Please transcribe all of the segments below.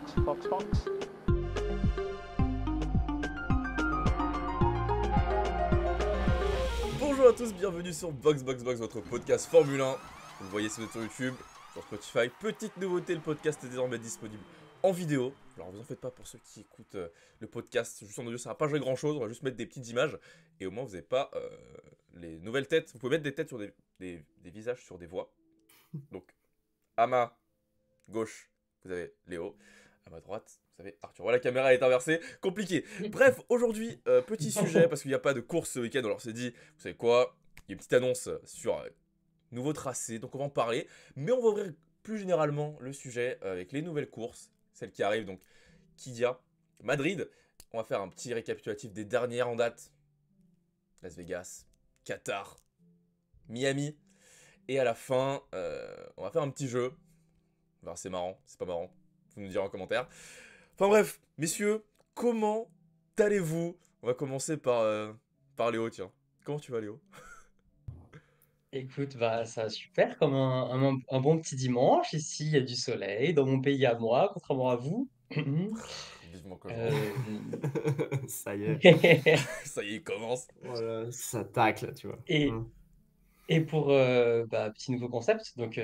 Box. Bonjour à tous, bienvenue sur Box, votre podcast Formule 1. Vous le voyez si vous êtes sur YouTube, sur Spotify. Petite nouveauté, le podcast est désormais disponible en vidéo. Alors vous en faites pas pour ceux qui écoutent le podcast juste en audio, ça va pas jouer grand chose. On va juste mettre des petites images et au moins vous n'avez pas les nouvelles têtes. Vous pouvez mettre des têtes sur des visages sur des voix. Donc à ma gauche, vous avez Léo. À ma droite, vous avez Arthur. Voilà, la caméra est inversée. Compliqué. Bref, aujourd'hui, petit sujet, parce qu'il n'y a pas de course ce week-end. Alors, on s'est dit, vous savez quoi? Il y a une petite annonce sur nouveau tracé, donc on va en parler. Mais on va ouvrir plus généralement le sujet avec les nouvelles courses, celles qui arrivent. Donc, Kidia, Madrid. On va faire un petit récapitulatif des dernières en date. Las Vegas, Qatar, Miami. Et à la fin, on va faire un petit jeu. Alors, c'est marrant, c'est pas marrant. Vous nous direz en commentaire. Enfin bref, messieurs, comment allez-vous? On va commencer par Léo, tiens. Comment tu vas, Léo? Écoute, bah, ça va super, comme un bon petit dimanche. Ici, il y a du soleil, dans mon pays à moi, contrairement à vous. Vivement que je rentre. Euh, Ça y est, Ça y est, il commence. voilà, ça tacle, tu vois. Et, et pour petit nouveau concept, donc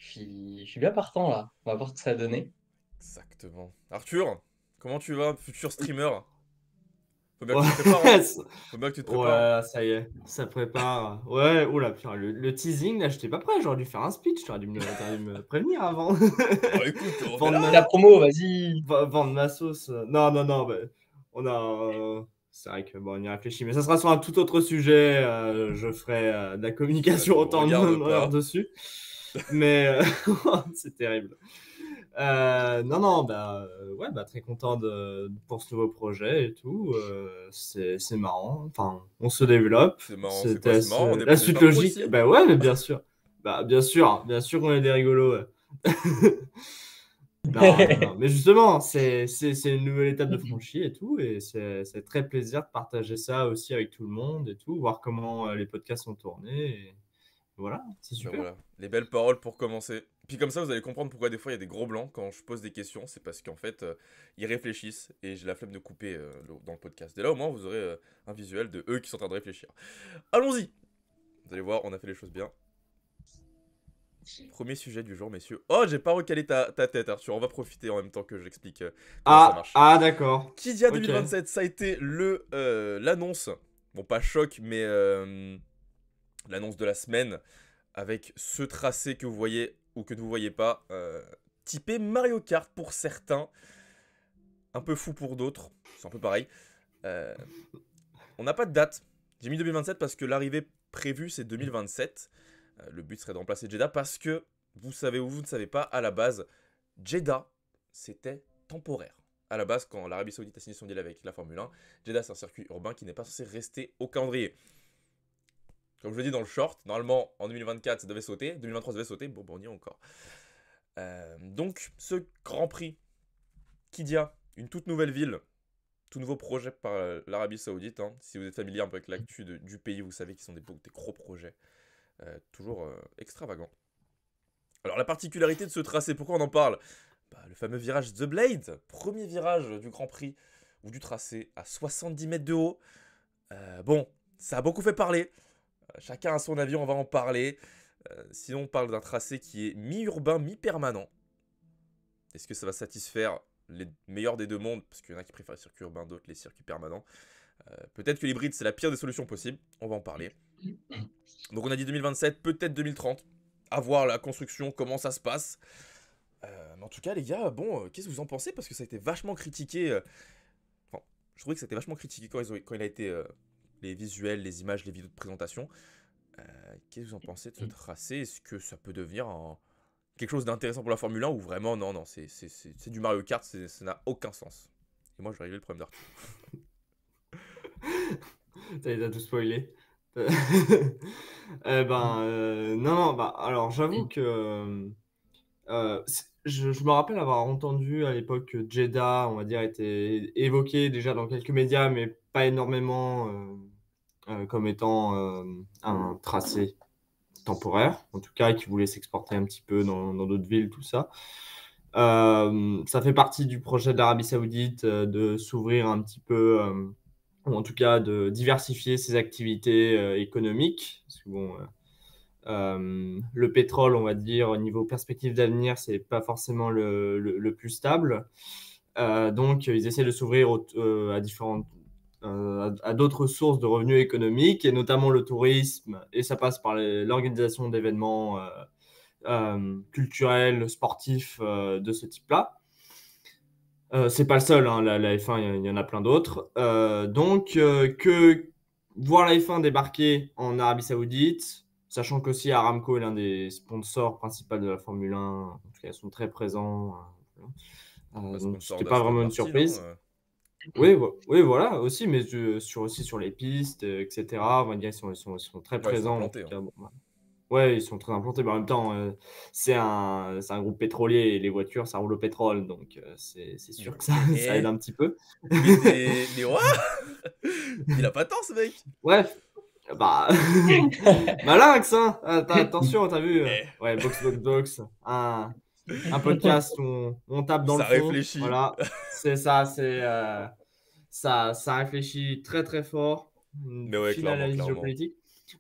je suis bien partant là. On va voir ce que ça a donné. Exactement. Arthur, comment tu vas, futur streamer? Faut bien que Ouais, tu te prépares, hein. Faut bien que tu te oh prépares, hein. là là, ça y est, ça prépare. Ouais, oula, putain, le teasing, là, j'étais pas prêt, j'aurais dû faire un speech, t'aurais dû me prévenir avant. Bah écoute, on est Vendre là. La promo, vas-y. vendre ma sauce. Non, bah, on a... c'est vrai que, bon, on y réfléchit, mais ça sera sur un tout autre sujet, je ferai de la communication Ça en nous temps regarde d'heure pas. dessus. Mais c'est terrible. Non, ouais, très content pour ce nouveau projet et tout. C'est marrant. Enfin, on se développe. C'est marrant, c'est quoi? C'était C'est marrant, la on est suite pas pro logique. ici. Bah ouais, mais bien sûr. Bah bien sûr qu'on est des rigolos. Ouais. Non. Mais justement, c'est une nouvelle étape de franchie et tout. Et c'est très plaisir de partager ça aussi avec tout le monde et tout. Voir comment les podcasts sont tournés. Et voilà, c'est Ben super. voilà, les belles paroles pour commencer. Puis comme ça, vous allez comprendre pourquoi des fois il y a des gros blancs quand je pose des questions. C'est parce qu'en fait, ils réfléchissent et j'ai la flemme de couper dans le podcast. Et là, au moins, vous aurez un visuel de eux qui sont en train de réfléchir. Allons-y. Vous allez voir, on a fait les choses bien. Premier sujet du jour, messieurs. Oh, j'ai pas recalé ta tête, Arthur. On va profiter en même temps que j'explique comment ça marche. D'accord. Kidia Ok. 2027, ça a été l'annonce. Bon, pas choc, mais l'annonce de la semaine. Avec ce tracé que vous voyez ou que vous ne voyez pas, typé Mario Kart pour certains, un peu fou pour d'autres, c'est un peu pareil. On n'a pas de date, j'ai mis 2027 parce que l'arrivée prévue c'est 2027. Le but serait de remplacer Jeddah parce que, vous savez ou vous ne savez pas, à la base, Jeddah c'était temporaire. À la base, quand l'Arabie Saoudite a signé son deal avec la Formule 1, Jeddah c'est un circuit urbain qui n'est pas censé rester au calendrier. Comme je le dis dans le short, normalement en 2024 ça devait sauter, 2023 ça devait sauter, bon on y est encore. Donc ce Grand Prix Qiddiya, une toute nouvelle ville, tout nouveau projet par l'Arabie Saoudite. Hein. Si vous êtes familier un peu avec l'actu du pays, vous savez qu'ils sont des gros projets, toujours extravagants. Alors la particularité de ce tracé, pourquoi on en parle? Le fameux virage The Blade, premier virage du Grand Prix ou du tracé à 70 mètres de haut. Bon, ça a beaucoup fait parler. Chacun a son avis, on va en parler. Sinon, on parle d'un tracé qui est mi-urbain, mi-permanent. Est-ce que ça va satisfaire les meilleurs des deux mondes? Parce qu'il y en a qui préfèrent les circuits urbains, d'autres les circuits permanents. Peut-être que l'hybride, c'est la pire des solutions possibles. On va en parler. Donc, on a dit 2027, peut-être 2030. À voir la construction, comment ça se passe. Mais en tout cas, les gars, bon, qu'est-ce que vous en pensez? Parce que ça a été vachement critiqué. Enfin, je trouvais que ça a été vachement critiqué quand il a été... les visuels, les images, les vidéos de présentation. Qu'est-ce que vous en pensez de ce tracé? Est-ce que ça peut devenir quelque chose d'intéressant pour la Formule 1 ou vraiment non, c'est du Mario Kart, ça n'a aucun sens. Et moi je vais régler le problème d'Arthur. T'as tout spoilé. Alors j'avoue que je me rappelle avoir entendu à l'époque que Jeddah, on va dire, était évoqué déjà dans quelques médias, mais pas énormément comme étant un tracé temporaire, en tout cas, qui voulait s'exporter un petit peu dans d'autres villes, tout ça. Ça fait partie du projet de l'Arabie Saoudite de s'ouvrir un petit peu, ou en tout cas de diversifier ses activités économiques. Parce que bon, le pétrole, on va dire, au niveau perspective d'avenir, c'est pas forcément le plus stable. Donc, ils essaient de s'ouvrir à différentes, à d'autres sources de revenus économiques, et notamment le tourisme, et ça passe par l'organisation d'événements culturels, sportifs de ce type-là. C'est pas le seul, hein, la F1, il y en a plein d'autres. Donc, que voir la F1 débarquer en Arabie Saoudite, sachant qu'aussi Aramco est l'un des sponsors principaux de la Formule 1, en tout cas, ils sont très présents. Bah, Donc, sponsor c'était pas d'Aston vraiment une Martin, non? surprise. Oui, oui, voilà, aussi, mais aussi sur les pistes, etc. On va dire, ils sont très Ouais, ils sont présents, en tout implantés, hein. cas. Bon, bah. Ouais, ils sont très implantés, mais en même temps, c'est un groupe pétrolier et les voitures, ça roule au pétrole, donc c'est sûr que ça aide Mais, un petit peu. mais what? Il a pas tort, ce mec. Bref, bah, Malinx, hein. Attention, t'as vu? Eh, Ouais, Box, un podcast où on tape dans le ça fond, réfléchit. voilà, c'est ça, ça réfléchit très très fort, une Mais ouais, fine clairement, analyse clairement. géopolitique.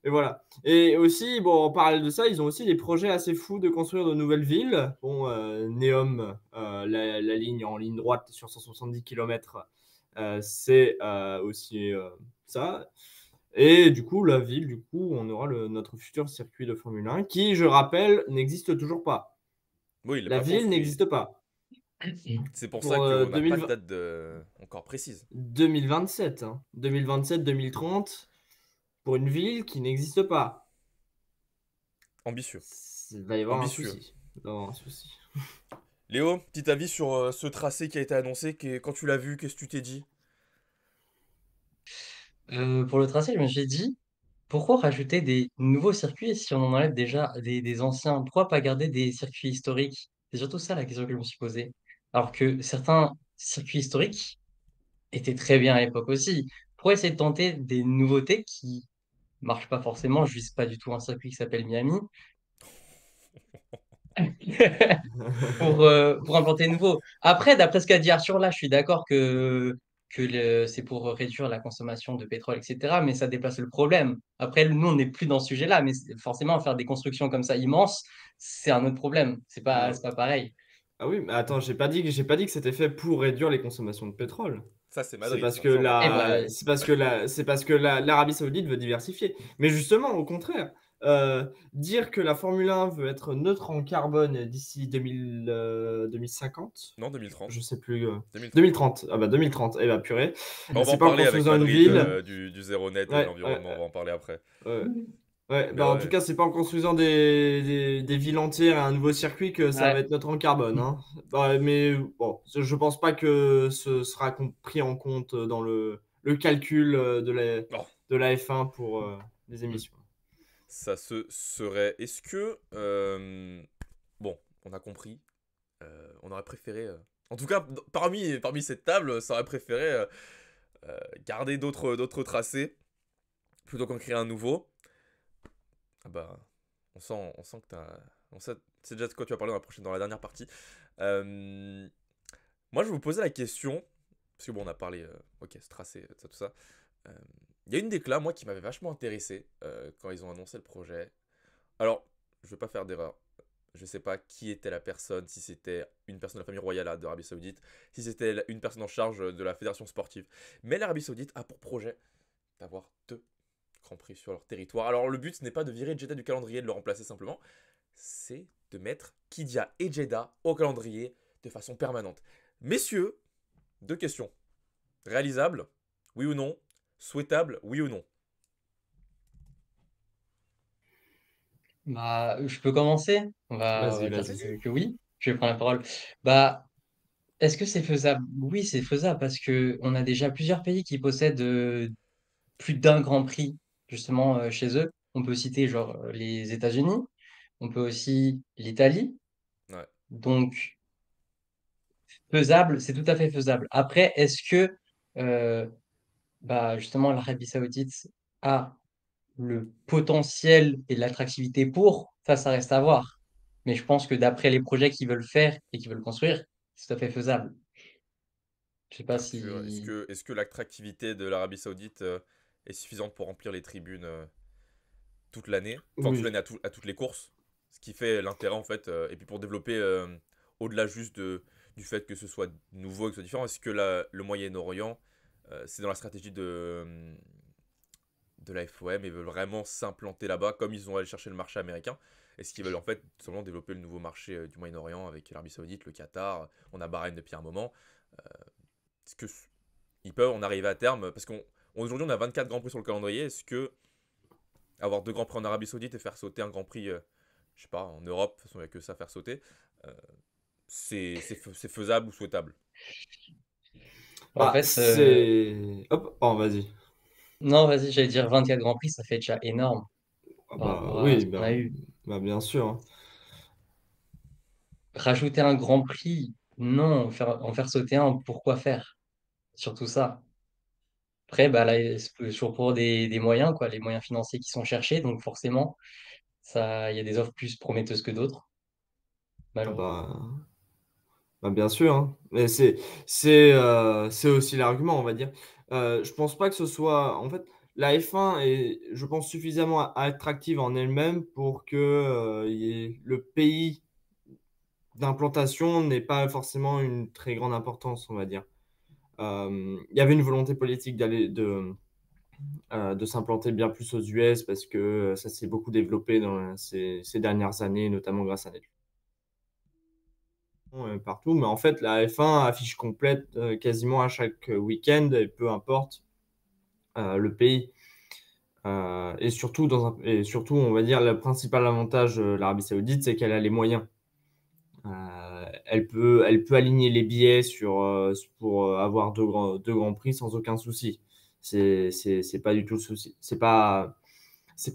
Et voilà. Et aussi, bon, en parallèle de ça, ils ont aussi des projets assez fous de construire de nouvelles villes. Bon, Neom, la ligne en ligne droite sur 170 km, c'est aussi ça. Et du coup, la ville, du coup, on aura notre futur circuit de Formule 1 qui, je rappelle, n'existe toujours pas. Oui, il l'a La pas ville construit. n'existe pas. C'est pour ça Pour qu'on n'a pas de 2020 date encore précise. 2027, hein. 2027-2030, pour une ville qui n'existe pas. Ambitieux. Il va y avoir un Ambitieux. souci. Il va y avoir un souci. Léo, petit avis sur ce tracé qui a été annoncé. Quand tu l'as vu, qu'est-ce que tu t'es dit? Pour le tracé, je me suis dit, pourquoi rajouter des nouveaux circuits si on en enlève déjà des anciens? Pourquoi pas garder des circuits historiques? C'est surtout ça la question que je me suis posée. Alors que certains circuits historiques étaient très bien à l'époque aussi. Pourquoi essayer de tenter des nouveautés qui marchent pas forcément? Je vise pas du tout un circuit qui s'appelle Miami. Pour implanter de nouveau. Après, d'après ce qu'a dit Arthur, là, je suis d'accord que c'est pour réduire la consommation de pétrole, etc. Mais ça déplace le problème. Après, nous, on n'est plus dans ce sujet-là, mais forcément, faire des constructions comme ça immenses, c'est un autre problème. Ah, C'est pas pareil. ah oui, mais attends, j'ai pas dit que c'était fait pour réduire les consommations de pétrole. Ça, c'est C'est Madrid, parce ça. que Ça, on va en Eh parler après. ben, l'Arabie Saoudite veut diversifier. Mais justement, au contraire, dire que la Formule 1 veut être neutre en carbone d'ici 2050, Non, 2030. je sais plus, 2030. 2030. Ah bah 2030, eh bah purée. Bah, on va C'est en pas en parler avec construisant une Madrid ville. du zéro net et de Ouais, l'environnement. On va en parler après. ouais. Ouais, Mais bah en tout ouais. cas, c'est pas en construisant des villes entières et un nouveau circuit que ça va ouais. être neutre en carbone, hein. Bah, mais bon, je pense pas que ce sera pris en compte dans le calcul Oh, de la F1 pour les émissions. ça se serait. Est-ce que. Bon, on a compris. On aurait préféré. En tout cas, parmi cette table, ça aurait préféré garder d'autres tracés plutôt qu'en créer un nouveau. Ah bah, on sent que t'as. On sait, c'est déjà de quoi tu vas parler dans la dernière partie. Euh, Moi, je vais vous poser la question. Parce que bon, on a parlé. Ok, ce tracé, tout ça. Euh, Il y a une décla, moi, qui m'avait vachement intéressé quand ils ont annoncé le projet. Alors, je vais pas faire d'erreur. Je sais pas qui était la personne, si c'était une personne de la famille royale d'Arabie Saoudite, si c'était une personne en charge de la fédération sportive. Mais l'Arabie Saoudite a pour projet d'avoir deux Grands Prix sur leur territoire. Alors, le but, ce n'est pas de virer Jeddah du calendrier, de le remplacer simplement, c'est de mettre Qiddiya et Jeddah au calendrier de façon permanente. Messieurs, deux questions. Réalisable, oui ou non? Souhaitable, oui ou non? Bah, je peux commencer? On Vas-y, va dire vas-y. Vas-y. que oui. Je vais prendre la parole. Bah, est-ce que c'est faisable? Oui, c'est faisable parce que on a déjà plusieurs pays qui possèdent plus d'un Grand Prix justement chez eux. On peut citer genre les États-Unis, on peut aussi l'Italie. Ouais. Donc faisable, c'est tout à fait faisable. Après, est-ce que euh, bah, justement l'Arabie Saoudite a le potentiel et l'attractivité pour? Ça reste à voir. Mais je pense que d'après les projets qu'ils veulent faire et qu'ils veulent construire, c'est tout à fait faisable. Je sais pas Arthur, si... est-ce que l'attractivité de l'Arabie Saoudite est suffisante pour remplir les tribunes toute l'année, enfin toute Oui. l'année à toutes les courses, ce qui fait l'intérêt en fait, et puis pour développer au-delà juste du fait que ce soit nouveau et que ce soit différent, est-ce que le Moyen-Orient, c'est dans la stratégie de la FOM et veulent vraiment s'implanter là-bas comme ils ont allé chercher le marché américain? Est-ce qu'ils veulent en fait seulement développer le nouveau marché du Moyen-Orient avec l'Arabie Saoudite, le Qatar, on a Bahreïn depuis un moment? Est-ce que ils peuvent en arriver à terme? Parce qu'aujourd'hui on a 24 grands prix sur le calendrier, est-ce que avoir deux grands prix en Arabie Saoudite et faire sauter un grand prix, je sais pas, en Europe, de toute façon il n'y a que ça à faire sauter, euh, c'est faisable ou souhaitable? En Bah, fait, c'est... Hop, oh, vas-y. non, vas-y, j'allais dire 24 Grands Prix, ça fait déjà énorme Ah par bah rapport à ce oui, qu'on a eu. bah, bien sûr, hein. Rajouter un Grand Prix, non, en faire sauter un, pourquoi faire? Surtout ça. Après, bah, là, c'est toujours pour des moyens, quoi, les moyens financiers qui sont cherchés, donc forcément, ça, il y a des offres plus prometteuses que d'autres, Ah malheureusement. bah, bien sûr, hein. Mais c'est aussi l'argument, on va dire. Je pense pas que ce soit... En fait, la F1 est, je pense, suffisamment attractive en elle-même pour que le pays d'implantation n'ait pas forcément une très grande importance, on va dire. Il y avait une volonté politique de s'implanter bien plus aux US parce que ça s'est beaucoup développé dans ces dernières années, notamment grâce à Netflix partout. Mais en fait, la F1 affiche complète quasiment à chaque week-end, et peu importe le pays. Et surtout, on va dire, le principal avantage de l'Arabie Saoudite, c'est qu'elle a les moyens. Elle peut aligner les billets pour avoir deux grands prix sans aucun souci. C'est pas du tout le souci. C'est pas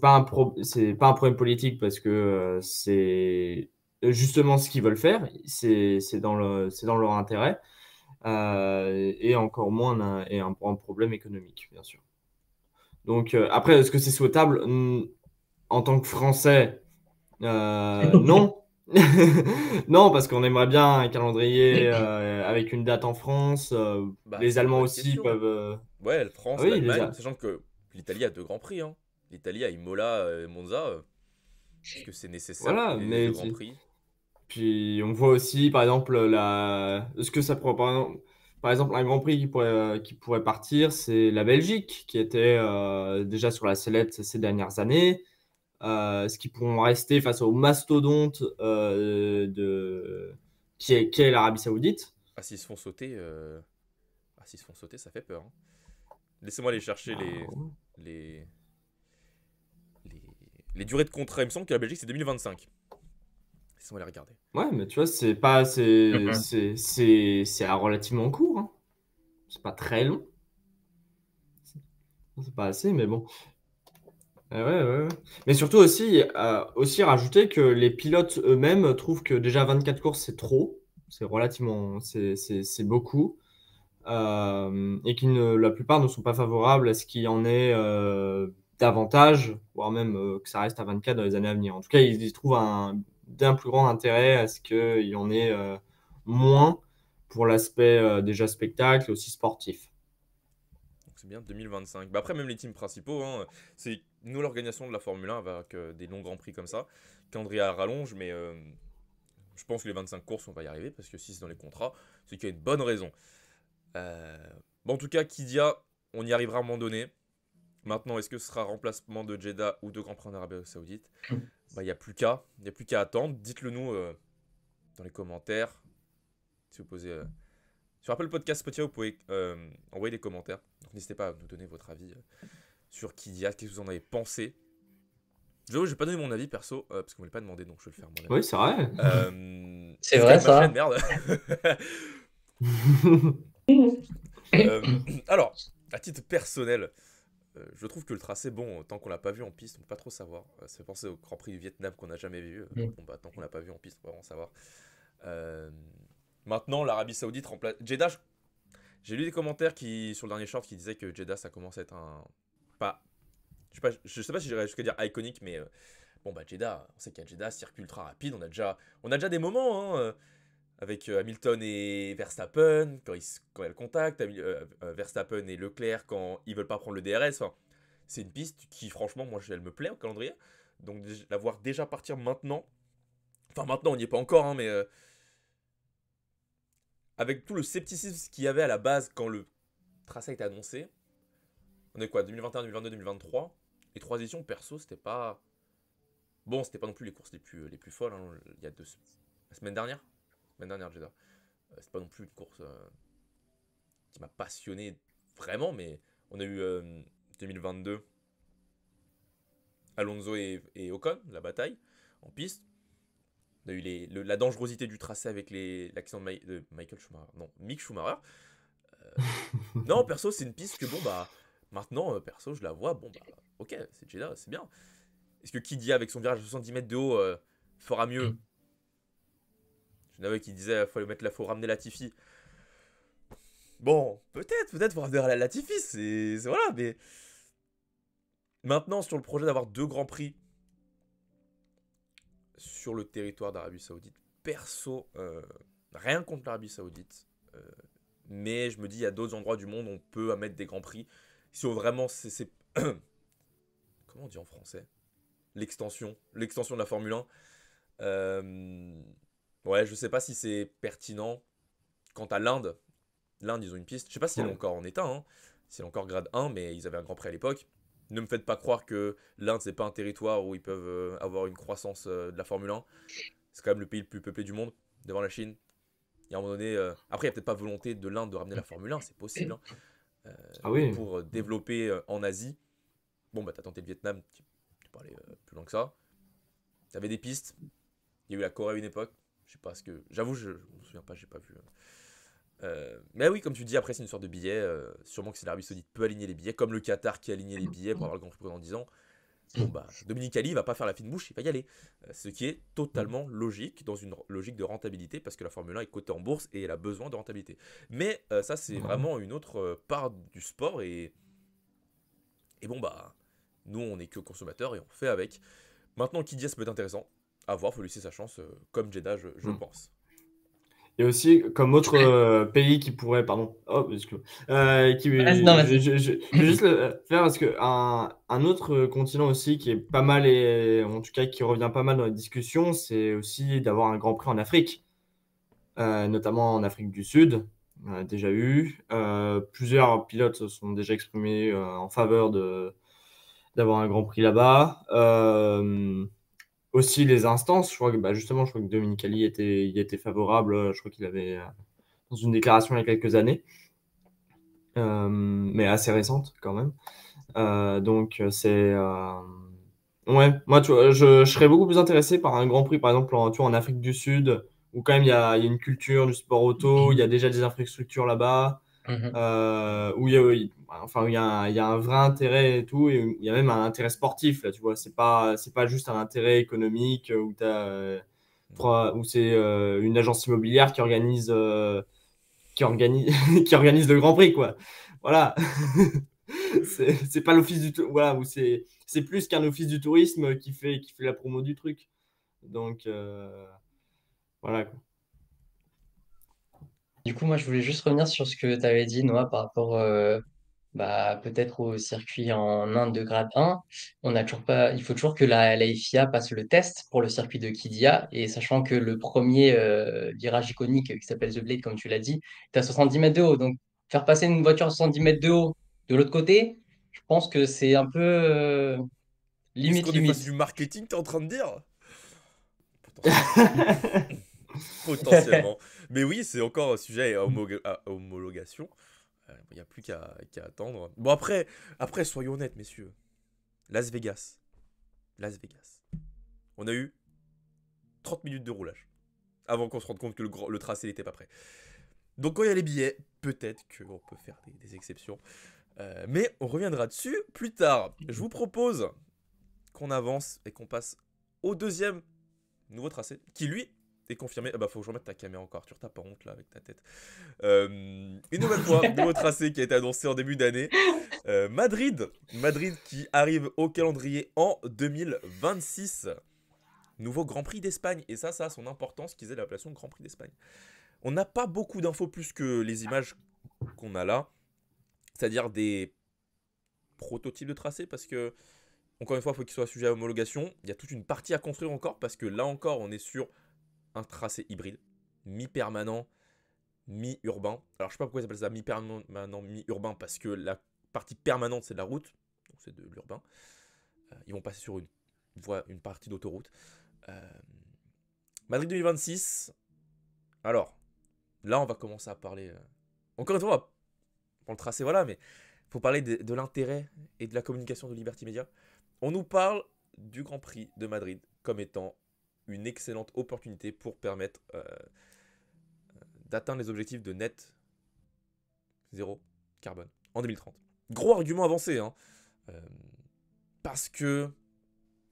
un problème politique parce que c'est justement ce qu'ils veulent faire. C'est dans leur intérêt. Et encore moins un problème économique, bien sûr. Donc, après, est-ce que c'est souhaitable? En tant que Français, non. Non, parce qu'on aimerait bien un calendrier avec une date en France. Bah, Les c'est une Allemands bonne aussi question. peuvent. Ouais, la Ah France, oui, l'Allemagne, sachant que l'Italie a deux grands prix, hein. L'Italie a Imola et Monza. Est-ce que c'est nécessaire voilà. qu'il ait les deux grands prix? Puis on voit aussi, par exemple, ce que ça pourrait, par exemple, un Grand Prix qui pourrait partir, c'est la Belgique, qui était déjà sur la sellette ces dernières années. Ce qui pourront rester face au mastodonte qui est l'Arabie Saoudite. Ah, s'ils se font sauter, s'ils se font sauter, ça fait peur, hein. Laissez-moi aller chercher Ah, les, les, les durées de contrat. Il me semble que la Belgique, c'est 2025. Laissez-moi les regarder. ouais, mais tu vois, c'est pas, Mhm. c'est relativement court, hein. C'est pas très long. C'est pas assez, mais bon. Ouais, ouais, ouais. Mais surtout aussi rajouter que les pilotes eux-mêmes trouvent que déjà 24 courses, c'est trop. C'est beaucoup. Et la plupart ne sont pas favorables à ce qu'il y en ait davantage, voire même que ça reste à 24 dans les années à venir. En tout cas, ils trouvent un bien plus grand intérêt à ce qu'il y en ait moins pour l'aspect déjà spectacle et aussi sportif. Donc c'est bien 2025. Bah après, même les teams principaux, hein, c'est nous l'organisation de la Formule 1 avec des longs grands prix comme ça. Calendrier à rallonge, mais je pense que les 25 courses, on va y arriver parce que si c'est dans les contrats, c'est qu'il y a une bonne raison. Euh, Bon, en tout cas, Kidia, on y arrivera à un moment donné. Maintenant, est-ce que ce sera remplacement de Jeddah ou de Grand Prix en Arabie Saoudite? Bah, il n'y a plus qu'à. Il n'y a plus qu'à attendre. Dites-le nous dans les commentaires. Si vous posez. Sur Apple Podcast Spotify, vous pouvez envoyer des commentaires. Donc n'hésitez pas à nous donner votre avis sur Kidia. Qu'est-ce que vous en avez pensé? Je vais pas donner mon avis perso, parce qu'on ne me l'a pas demandé, donc je vais le faire moi-même. Oui, c'est vrai. C'est C'est quand vrai, même ma chaîne, ça. merde. Alors, à titre personnel, je trouve que le tracé, bon, tant qu'on l'a pas vu en piste, on peut pas trop savoir. Ça fait penser au Grand Prix du Vietnam qu'on n'a jamais vu. Bon, bah, tant qu'on l'a pas vu en piste, on va vraiment savoir. Euh, Maintenant, l'Arabie Saoudite remplace. Jeddah, j'ai lu des commentaires sur le dernier short qui disaient que Jeddah, ça commence à être un. Pas. Je sais pas si j'irais jusqu'à dire iconique, mais Bon, bah, Jeddah, on sait qu'il y a Jeddah, circuit ultra rapide. On a déjà des moments, hein, avec Hamilton et Verstappen, quand il y a le contact, Verstappen et Leclerc quand ils veulent pas prendre le DRS. Enfin, c'est une piste qui, franchement, moi, elle me plaît au calendrier. Donc, la voir déjà partir maintenant. Enfin, maintenant, on n'y est pas encore, hein, mais avec tout le scepticisme qu'il y avait à la base quand le tracé a été annoncé. On est quoi, 2021, 2022, 2023. Les 3 éditions, perso, c'était pas. Bon, c'était pas non plus les courses les plus folles, hein. Il y a la semaine dernière. La semaine dernière, Jeddah. C'est pas non plus une course qui m'a passionné vraiment, mais on a eu 2022. Alonso et Ocon, la bataille, en piste. On a eu la dangerosité du tracé avec l'accident de Michael Schumacher. Non, Mick Schumacher. Non, perso, c'est une piste que, bon, bah, maintenant, perso, je la vois. Bon, bah, ok, c'est Jeddah, c'est bien. Est-ce que Kydia, avec son virage de 70 mètres de haut, fera mieux? Je n'avais qui disait faut ramener Latifi. Bon, peut-être, faut ramener la Latifi, c'est voilà, mais. Maintenant, sur le projet d'avoir 2 grands prix sur le territoire d'Arabie Saoudite, perso, rien contre l'Arabie Saoudite, mais je me dis, il y a d'autres endroits du monde où on peut mettre des grands prix. Si vraiment c'est comment on dit en français? L'extension de la Formule 1. Ouais, je sais pas si c'est pertinent. Quant à l'Inde, ils ont une piste. Je sais pas si elle est encore en état, hein, si elle est encore grade 1, mais ils avaient un grand prix à l'époque. Ne me faites pas croire que l'Inde, c'est pas un territoire où ils peuvent avoir une croissance de la Formule 1. C'est quand même le pays le plus peuplé du monde, devant la Chine. Il y a un moment donné. Après, il n'y a peut-être pas volonté de l'Inde de ramener la Formule 1, c'est possible, hein. Ah oui. Pour développer en Asie. Bon, bah, t'as tenté le Vietnam, tu peux aller plus loin que ça. T'avais des pistes. Il y a eu la Corée à une époque. Je sais pas ce que. J'avoue, je me souviens pas, j'ai pas vu. Mais oui, comme tu dis, après, c'est une sorte de billet. Sûrement que si l'Arabie Saoudite peut aligner les billets, comme le Qatar qui a aligné les billets pour avoir le Grand Prix pendant 10 ans. Bon, bah, Dominique Ali, il va pas faire la fine bouche, il va y aller. Ce qui est totalement logique, dans une logique de rentabilité, parce que la Formule 1 est cotée en bourse et elle a besoin de rentabilité. Mais ça, c'est vraiment une autre part du sport. Et bon, bah, nous, on est que consommateurs et on fait avec. Maintenant, qui dit ça peut être intéressant. À voir, faut lui laisser sa chance, comme Jeddah, je pense. Et aussi, comme autre pays qui pourrait, pardon, oh, excuse Non, vas-y. je vais juste le faire parce que un autre continent aussi qui est pas mal et en tout cas qui revient pas mal dans les discussions, c'est aussi d'avoir un Grand Prix en Afrique, notamment en Afrique du Sud. On a déjà eu. Plusieurs pilotes se sont déjà exprimés en faveur d'avoir un Grand Prix là-bas. Aussi les instances, je crois que justement, je crois que Dominique Ali y était favorable. Je crois qu'il avait dans une déclaration il y a quelques années, mais assez récente quand même. Donc c'est ouais, moi tu vois, je serais beaucoup plus intéressé par un Grand Prix par exemple tu vois, en Afrique du Sud où quand même il y a une culture du sport auto, il y a déjà des infrastructures là-bas. Où enfin, il y a un vrai intérêt et tout, et il y a même un intérêt sportif, là, tu vois. C'est pas juste un intérêt économique où c'est une agence immobilière qui organise, qui organise le Grand Prix, quoi. Voilà. C'est pas l'office du tourisme, voilà, où c'est plus qu'un office du tourisme qui fait la promo du truc. Donc, voilà, quoi. Du coup, moi, je voulais juste revenir sur ce que tu avais dit, Noah, par rapport peut-être au circuit en Inde de grade 1. On a toujours pas, il faut toujours que la FIA passe le test pour le circuit de Qiddiya. Et sachant que le premier virage iconique qui s'appelle The Blade, comme tu l'as dit, est à 70 mètres de haut. Donc, faire passer une voiture à 70 mètres de haut de l'autre côté, je pense que c'est un peu Est-ce limite, qu'on est face limite. du marketing, t'es en train de dire? Potentiellement. Potentiellement. Mais oui, c'est encore un sujet à homologation. Il n'y a plus qu'à attendre. Bon, après, soyons honnêtes, messieurs. Las Vegas. On a eu 30 minutes de roulage avant qu'on se rende compte que le tracé n'était pas prêt. Donc, quand il y a les billets, peut-être qu'on peut faire des exceptions. Mais on reviendra dessus plus tard. Je vous propose qu'on avance et qu'on passe au deuxième nouveau tracé, qui lui est confirmé. Ah bah faut que je remette ta caméra encore, Arthur, t'as pas honte là avec ta tête. Une nouvelle fois, nouveau tracé qui a été annoncé en début d'année. Madrid qui arrive au calendrier en 2026. Nouveau Grand Prix d'Espagne. Et ça a son importance qu'ils aient l'appellation Grand Prix d'Espagne. On n'a pas beaucoup d'infos plus que les images qu'on a là. C'est-à-dire des prototypes de tracés parce que, encore une fois, il faut qu'ils soient sujets à homologation. Il y a toute une partie à construire encore parce que là encore, on est sur un tracé hybride, mi-permanent, mi-urbain. Alors, je sais pas pourquoi ils appellent ça mi-permanent, mi-urbain parce que la partie permanente, c'est de la route, donc c'est de l'urbain. Ils vont passer sur une partie d'autoroute. Madrid 2026. Alors, là, on va commencer à parler. Encore une fois, pour le tracé, voilà, mais il faut parler de l'intérêt et de la communication de Liberty Media. On nous parle du Grand Prix de Madrid comme étant une excellente opportunité pour permettre d'atteindre les objectifs de net zéro carbone en 2030. Gros argument avancé, hein, parce que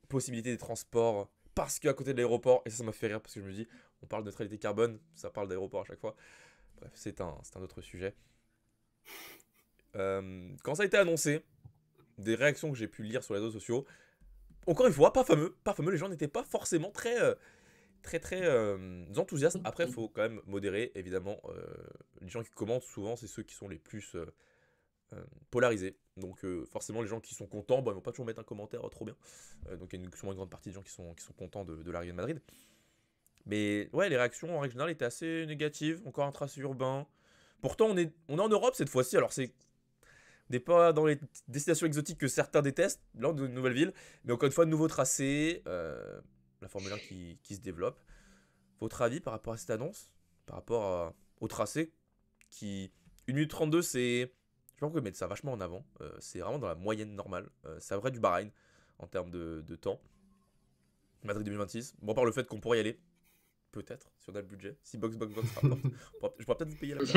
possibilité des transports, parce qu'à côté de l'aéroport, et ça m'a fait rire parce que je me dis, on parle de neutralité carbone, ça parle d'aéroport à chaque fois. Bref, c'est un autre sujet. Quand ça a été annoncé, des réactions que j'ai pu lire sur les réseaux sociaux, encore une fois, pas fameux, les gens n'étaient pas forcément très enthousiastes. Après, il faut quand même modérer, évidemment. Les gens qui commentent, souvent, c'est ceux qui sont les plus polarisés. Donc, forcément, les gens qui sont contents, ils vont pas toujours mettre un commentaire trop bien. Donc, il y a sûrement une grande partie des gens qui sont contents de l'arrivée de Madrid. Mais ouais, les réactions en règle générale étaient assez négatives. Encore un tracé urbain. Pourtant, on est en Europe cette fois-ci. Alors, on n'est pas dans les destinations exotiques que certains détestent. Là, on est dans une nouvelle ville. Mais encore une fois, de nouveaux tracés. La Formule 1 qui se développe. Votre avis par rapport à cette annonce? Par rapport au tracé qui... 1 minute 32, c'est... Je sais pas pourquoi mettre ça vachement en avant. C'est vraiment dans la moyenne normale. C'est vrai du Bahreïn en termes de temps. Madrid 2026. Bon, par le fait qu'on pourrait y aller. Peut-être, si on a le budget. Si Box rapporte. Je pourrais peut-être vous payer la place.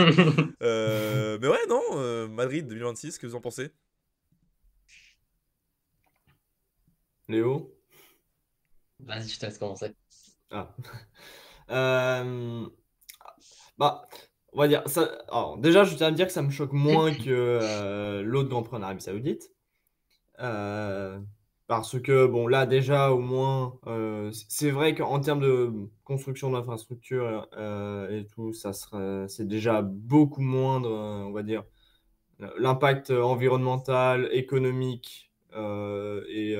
Mais ouais, non. Madrid 2026, qu'est-ce que vous en pensez? Léo? Vas-y, je te laisse commencer. Ah. Bah, on va dire ça. Alors, déjà, je tiens à dire que ça me choque moins que l'autre Grand Prix en Arabie Saoudite. Parce que, bon, là, déjà, au moins, c'est vrai qu'en termes de construction d'infrastructures et tout, c'est déjà beaucoup moindre, on va dire. L'impact environnemental, économique et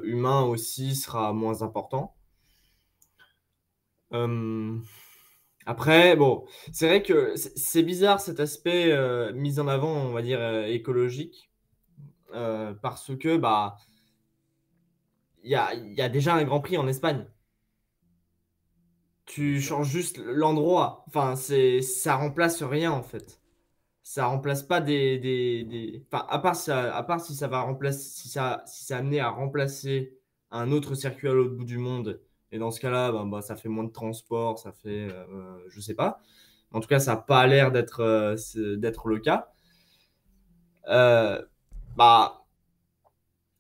humain aussi sera moins important. Après, bon, c'est vrai que c'est bizarre cet aspect mis en avant, on va dire, écologique, parce que bah il y a déjà un Grand Prix en Espagne. Tu changes juste l'endroit. Enfin, ça remplace rien en fait. Ça remplace pas Enfin, à part si ça va remplacer, si c'est amené à remplacer un autre circuit à l'autre bout du monde. Et dans ce cas-là, ça fait moins de transport, ça fait, je sais pas. En tout cas, ça n'a pas l'air d'être le cas. Bah,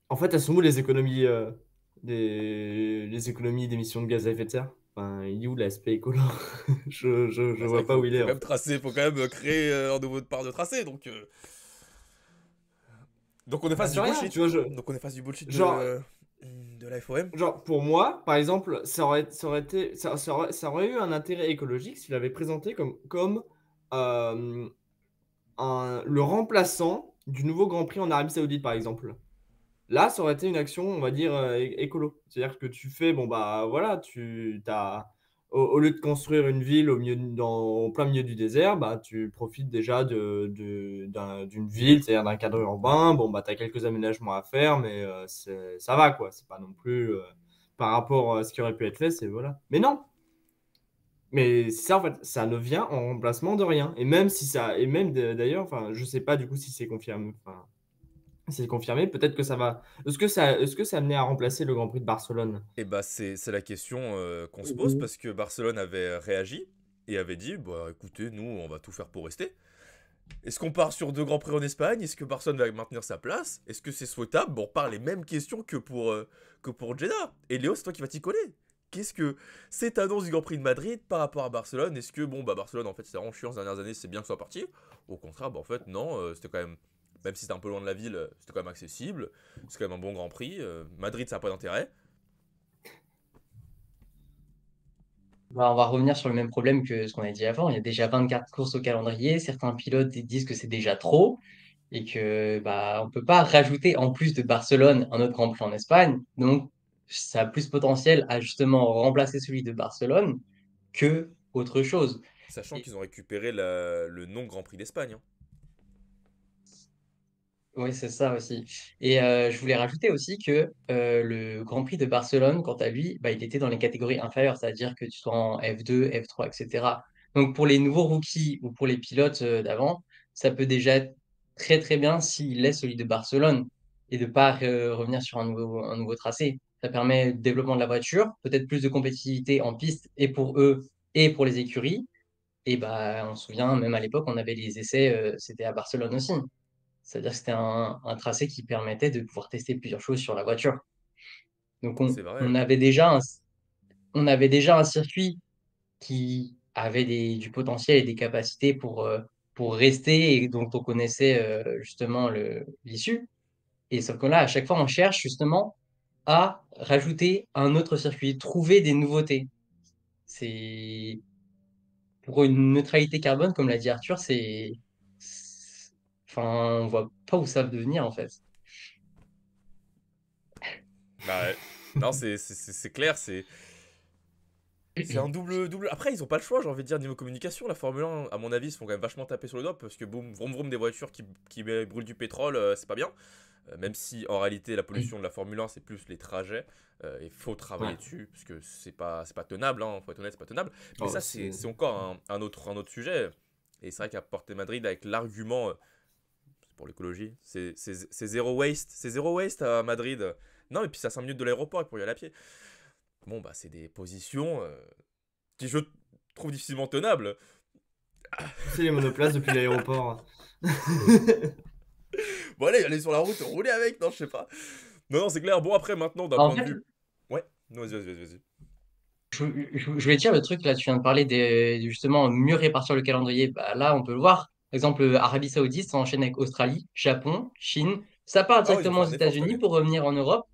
en fait, elles sont où les économies les économies d'émissions de gaz à effet de serre? Enfin, il est où l'aspect écolo? Je vois pas où il est. Faut quand même tracer, faut quand même créer un nouveau part de tracé. Donc on est face du bullshit. Tu vois, Donc on est face du bullshit genre, de la FOM. Genre, pour moi, par exemple, ça aurait eu un intérêt écologique s'il avait présenté comme le remplaçant du nouveau Grand Prix en Arabie Saoudite, par exemple. Là, ça aurait été une action, on va dire, écolo. C'est-à-dire que tu fais, bon, bah voilà, au lieu de construire une ville au plein milieu du désert, bah, tu profites déjà d'une ville, c'est-à-dire d'un cadre urbain. Bon, bah, tu as quelques aménagements à faire, mais ça va, quoi. C'est pas non plus, par rapport à ce qui aurait pu être fait, c'est voilà. Mais non! Mais ça, en fait, ça ne vient en remplacement de rien. Et même si ça, et même d'ailleurs, enfin, je sais pas du coup si c'est confirmé. Enfin, c'est confirmé, peut-être que ça va. Est-ce que ça amenait à remplacer le Grand Prix de Barcelone? Et bah c'est la question qu'on se pose parce que Barcelone avait réagi et avait dit bah écoutez, nous on va tout faire pour rester. Est-ce qu'on part sur 2 grands prix en Espagne? Est-ce que Barcelone va maintenir sa place? Est-ce que c'est souhaitable? Bon, on parle les mêmes questions que pour Jeddah. Et Léo, c'est toi qui vas t'y coller. qu'est-ce que cette annonce du Grand Prix de Madrid par rapport à Barcelone? Est-ce que, bon, bah, Barcelone, en fait, c'est vraiment chiant ces dernières années, c'est bien que ce soit parti. Au contraire, bah, en fait, non, c'était quand même si c'était un peu loin de la ville, c'était quand même accessible. C'est quand même un bon Grand Prix. Madrid, ça n'a pas d'intérêt. Bah, on va revenir sur le même problème que ce qu'on a dit avant. Il y a déjà 24 courses au calendrier. Certains pilotes disent que c'est déjà trop et que bah, on peut pas rajouter en plus de Barcelone un autre Grand Prix en Espagne. Donc, ça a plus potentiel à justement remplacer celui de Barcelone que autre chose. Sachant Et qu'ils ont récupéré le nom Grand Prix d'Espagne, hein. oui, c'est ça aussi. Et je voulais rajouter aussi que le Grand Prix de Barcelone, quant à lui, bah, il était dans les catégories inférieures, c'est-à-dire que tu sois en F2, F3, etc. Donc pour les nouveaux rookies ou pour les pilotes d'avant, ça peut déjà être très très bien s'ils laissent celui de Barcelone et de pas revenir sur un nouveau tracé. Ça permet le développement de la voiture, peut-être plus de compétitivité en piste et pour eux et pour les écuries. Et bah, on se souvient, même à l'époque, on avait les essais, c'était à Barcelone aussi. C'est-à-dire que c'était un tracé qui permettait de pouvoir tester plusieurs choses sur la voiture. Donc C'est vrai. on avait déjà un circuit qui avait du potentiel et des capacités pour rester et dont on connaissait justement l'issue. Et sauf que là, à chaque fois, on cherche justement à rajouter un autre circuit, trouver des nouveautés. C'est pour une neutralité carbone, comme l'a dit Arthur, enfin, on voit pas où ça va devenir en fait. Bah ouais. Non, c'est clair, c'est un double. Après, ils ont pas le choix, j'ai envie de dire, niveau communication. La Formule 1, à mon avis, ils se font quand même vachement taper sur le doigt parce que boum, vroom vroom des voitures qui brûlent du pétrole, c'est pas bien. Même si en réalité, la pollution de la Formule 1, c'est plus les trajets. Il faut travailler Ouais. dessus parce que c'est pas tenable, hein, faut être honnête, c'est pas tenable. Mais Oh, ça, c'est encore un autre sujet. Et c'est vrai qu'à Porte Madrid, avec l'argument, c'est pour l'écologie, c'est zéro waste. C'est zéro waste à Madrid. Non, et puis c'est à 5 minutes de l'aéroport pour y aller à pied. Bon, bah, c'est des positions qui je trouve difficilement tenables. Tu sais, les monoplaces depuis l'aéroport. Bon, allez, allez sur la route, roulez avec, non, je sais pas. Non, non, c'est clair. Bon, après, maintenant, d'un En point de fait, vue. Ouais, non, vas-y. je voulais dire le truc, là, tu viens de parler justement mieux répartir le calendrier. Bah, là, on peut le voir. Par exemple, Arabie Saoudite, ça enchaîne avec Australie, Japon, Chine. Ça part Ah, ouais, ils ont directement fait aux un effort cette États-Unis année. pour revenir en Europe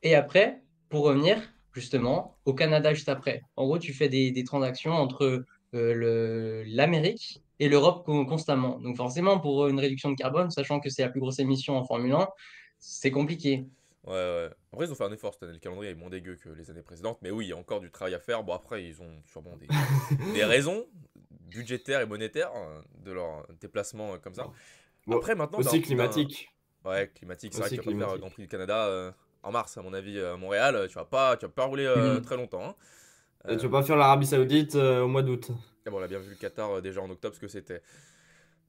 et après, pour revenir justement au Canada juste après. En gros, tu fais des transactions entre l'Amérique et l'Europe constamment. Donc, forcément, pour une réduction de carbone, sachant que c'est la plus grosse émission en Formule 1, c'est compliqué. Ouais, ouais. Après, ils ont fait un effort cette année. Le calendrier est moins dégueu que les années précédentes. Mais oui, il y a encore du travail à faire. Bon, après, ils ont sûrement des raisons budgétaires et monétaires de leur déplacement comme ça. Bon. Bon, Après, maintenant, aussi climatique. Ouais, climatique. C'est vrai que Aussi tu vas pas faire Grand climatique. Prix du Canada en mars, à mon avis, à Montréal. Tu vas pas rouler Mhm. très longtemps, hein. Et tu Euh, vas pas faire l'Arabie Saoudite au mois d'août. et bon, on a bien vu le Qatar déjà en octobre, ce que c'était.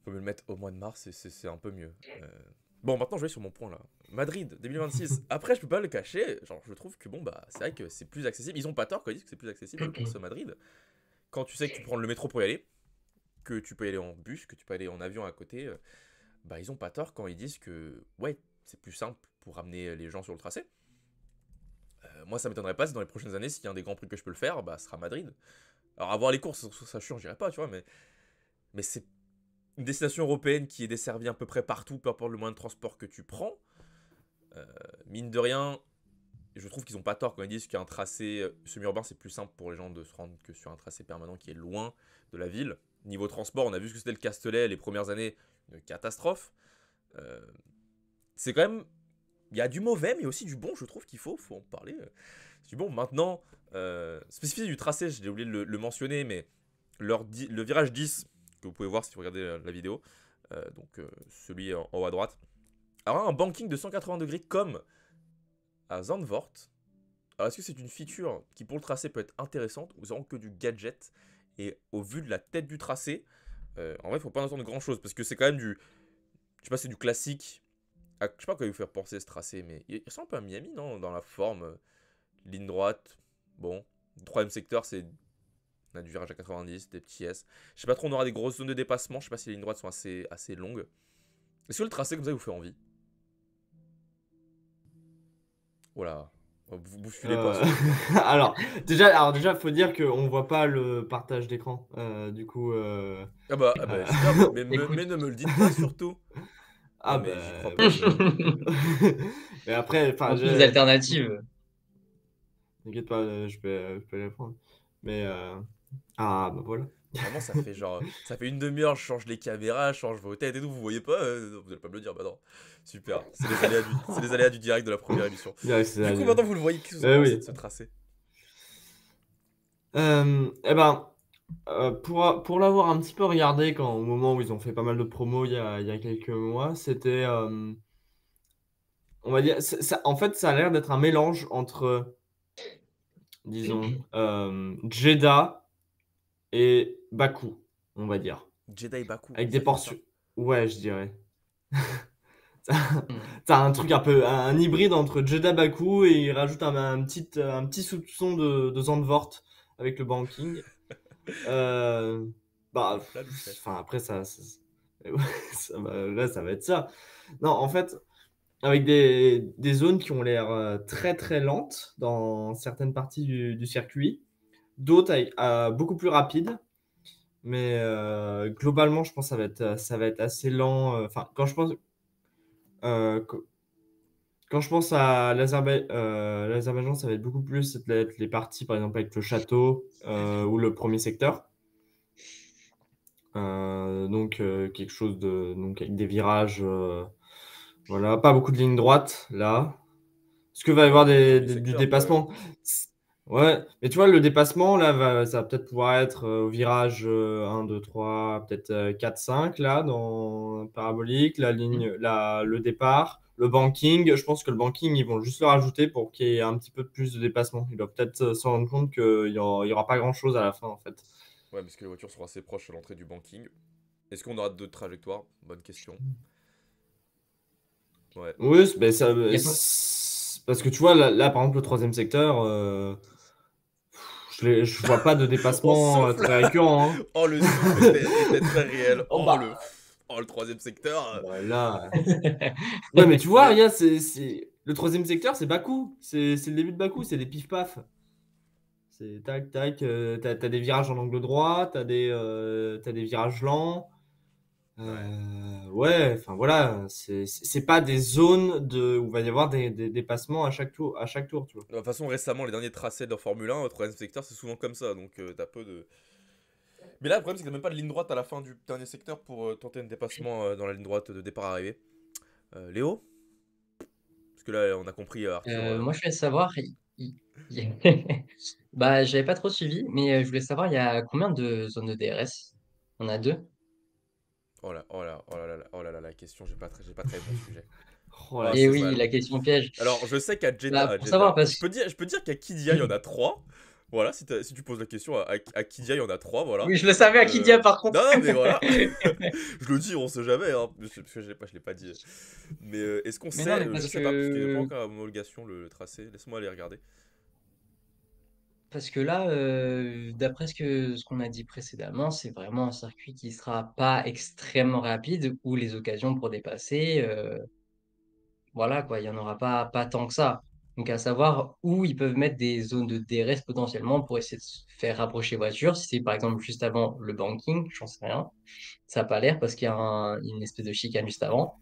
Faut me le mettre au mois de mars, et c'est un peu mieux. Bon, maintenant je vais sur mon point là. Madrid 2026. Après, je peux pas le cacher. Genre, je trouve que bon, bah, c'est vrai que c'est plus accessible. Ils ont pas tort quand ils disent que c'est plus accessible, je pense, à Madrid. Quand tu sais que tu prends le métro pour y aller, que tu peux y aller en bus, que tu peux aller en avion à côté, bah, ils ont pas tort quand ils disent que, ouais, c'est plus simple pour ramener les gens sur le tracé. Moi, ça m'étonnerait pas si dans les prochaines années, s'il y a un des grands prix que je peux le faire, bah, ce sera Madrid. Alors, avoir les courses, ça chiant, j'irai pas, tu vois, mais c'est une destination européenne qui est desservie à peu près partout, peu importe le moyen de transport que tu prends. Mine de rien, je trouve qu'ils ont pas tort quand ils disent qu'un tracé semi-urbain c'est plus simple pour les gens de se rendre que sur un tracé permanent qui est loin de la ville. Niveau transport, on a vu ce que c'était le Castellet les premières années, une catastrophe. Euh, c'est quand même. Il y a du mauvais, mais aussi du bon, je trouve faut en parler. C'est du bon. Maintenant, spécificité du tracé, j'ai oublié de le mentionner, mais le virage 10, que vous pouvez voir si vous regardez la vidéo, donc celui en haut à droite, alors un banking de 180 degrés comme à Zandvoort. Alors est-ce que c'est une feature qui pour le tracé peut être intéressante ou c'est vraiment que du gadget? Et au vu de la tête du tracé, en vrai il faut pas en attendre grand chose parce que c'est quand même du, je sais pas, c'est du classique. Ah, je sais pas à quoi il vous faire penser ce tracé, mais il ressemble un peu à Miami, non? Dans la forme, ligne droite, bon. Le troisième secteur, on a du virage à 90, des petits S. Je sais pas trop, on aura des grosses zones de dépassement. Je sais pas si les lignes droites sont assez longues. Est-ce que le tracé comme ça vous fait envie? Voilà. Vous bousculez pas, Euh, surtout. alors déjà, faut dire qu'on voit pas le partage d'écran. Du coup, Ah bah euh, super, Écoute. mais ne me le dites pas, surtout. Non, ah mais j'y crois bah pas, oui. ça. Mais après, enfin, En plus des alternatives. t'inquiète pas, je peux les prendre. Mais ah bah voilà. Vraiment, ça fait genre. Ça fait une demi-heure, je change les caméras, je change vos têtes et tout, vous voyez pas? Vous allez pas me le dire, bah non. Super, c'est les aléas du direct de la première émission. Bien, c'est Du ça, coup, maintenant vous le voyez, qu'est-ce que vous en pensez de oui. ce tracé? Eh ben, pour l'avoir un petit peu regardé au moment où ils ont fait pas mal de promos il y a quelques mois, c'était, on va dire, en fait, ça a l'air d'être un mélange entre, disons, Jeddah et Bakou, on va dire. Jedi Baku, Avec des ça dit comme ça? portions. Ouais, je dirais. T'as un truc un peu, un hybride entre Jeddah Baku et il rajoute un petit soupçon de Zandvoort avec le banking. Euh, bah, Hop là, Louchette. enfin après là ça va être ça. Non, en fait, avec des zones qui ont l'air très très lentes dans certaines parties du circuit, d'autres beaucoup plus rapides. Mais globalement, je pense que ça va être assez lent. Enfin, euh, qu- quand je pense à l'Azerbaïdjan, ça va être beaucoup plus ça va être les parties, par exemple, avec le château ou le premier secteur. Donc quelque chose donc avec des virages, voilà, pas beaucoup de lignes droites là. Est-ce que va y Ouais, avoir mais le premier du secteur, quand même. dépassement? Ouais, mais tu vois, le dépassement là, ça va peut-être pouvoir être au virage 1, 2, 3, peut-être 4, 5 là, dans parabolique, le départ, le banking. Je pense que le banking, ils vont juste le rajouter pour qu'il y ait un petit peu plus de dépassement. Ils doivent peut-être se rendre compte qu'il y aura pas grand-chose à la fin en fait. Ouais, parce que les voitures seront assez proches à l'entrée du banking. Est-ce qu'on aura d'autres trajectoires? Bonne question. Ouais. Oui, Y a pas... parce que tu vois, là, par exemple, le troisième secteur, je vois pas de On dépassement souffle! très récurrent, hein. Oh, le souffle était très réel. Oh bah, Oh, le troisième secteur. bah là. Ouais, mais tu vois, Mais regarde, le troisième secteur, c'est Bakou. C'est le début de Bakou, c'est des pif-paf. C'est tac, tac. T'as des virages en angle droit, t'as des virages lents. ouais. Ouais, enfin voilà, c'est pas des zones où il va y avoir des dépassements à chaque tour, tu vois. De toute façon, récemment, les derniers tracés de la Formule 1, au troisième secteur, c'est souvent comme ça, donc t'as peu de. Mais là, le problème, c'est que t'as même pas de ligne droite à la fin du dernier secteur pour tenter un dépassement dans la ligne droite de départ-arrivée. Léo? Parce que là, on a compris, Arthur. Moi, je voulais savoir. Il- Bah, j'avais pas trop suivi, mais je voulais savoir, il y a combien de zones de DRS? On a deux. Oh là là, la question, j'ai pas très bon sujet. Oh Oh, la Et c'est oui, mal. la question piège. Alors, je sais qu'à Bah, À pour savoir, Jeddah, parce que... je peux dire qu'à Kidia, il y en a trois. Voilà, si tu poses la question, à Kidia, il y en a trois, voilà. Oui, je le savais à Kidia, par contre. Non, non, mais voilà. Je le dis, on sait jamais, hein, parce que je l'ai pas dit. Mais est-ce qu'on Mais non, sait, mais je sais pas, parce qu'il n'y a pas encore à homologation le tracé. Laisse-moi aller regarder. Parce que là, d'après ce qu'on a dit précédemment, c'est vraiment un circuit qui sera pas extrêmement rapide, où les occasions pour dépasser, voilà quoi, il y en aura pas tant que ça. Donc à savoir où ils peuvent mettre des zones de DRS potentiellement pour essayer de se faire rapprocher voiture. Si c'est par exemple juste avant le banking, j'en sais rien. Ça n'a pas l'air parce qu'il y a une espèce de chicane juste avant.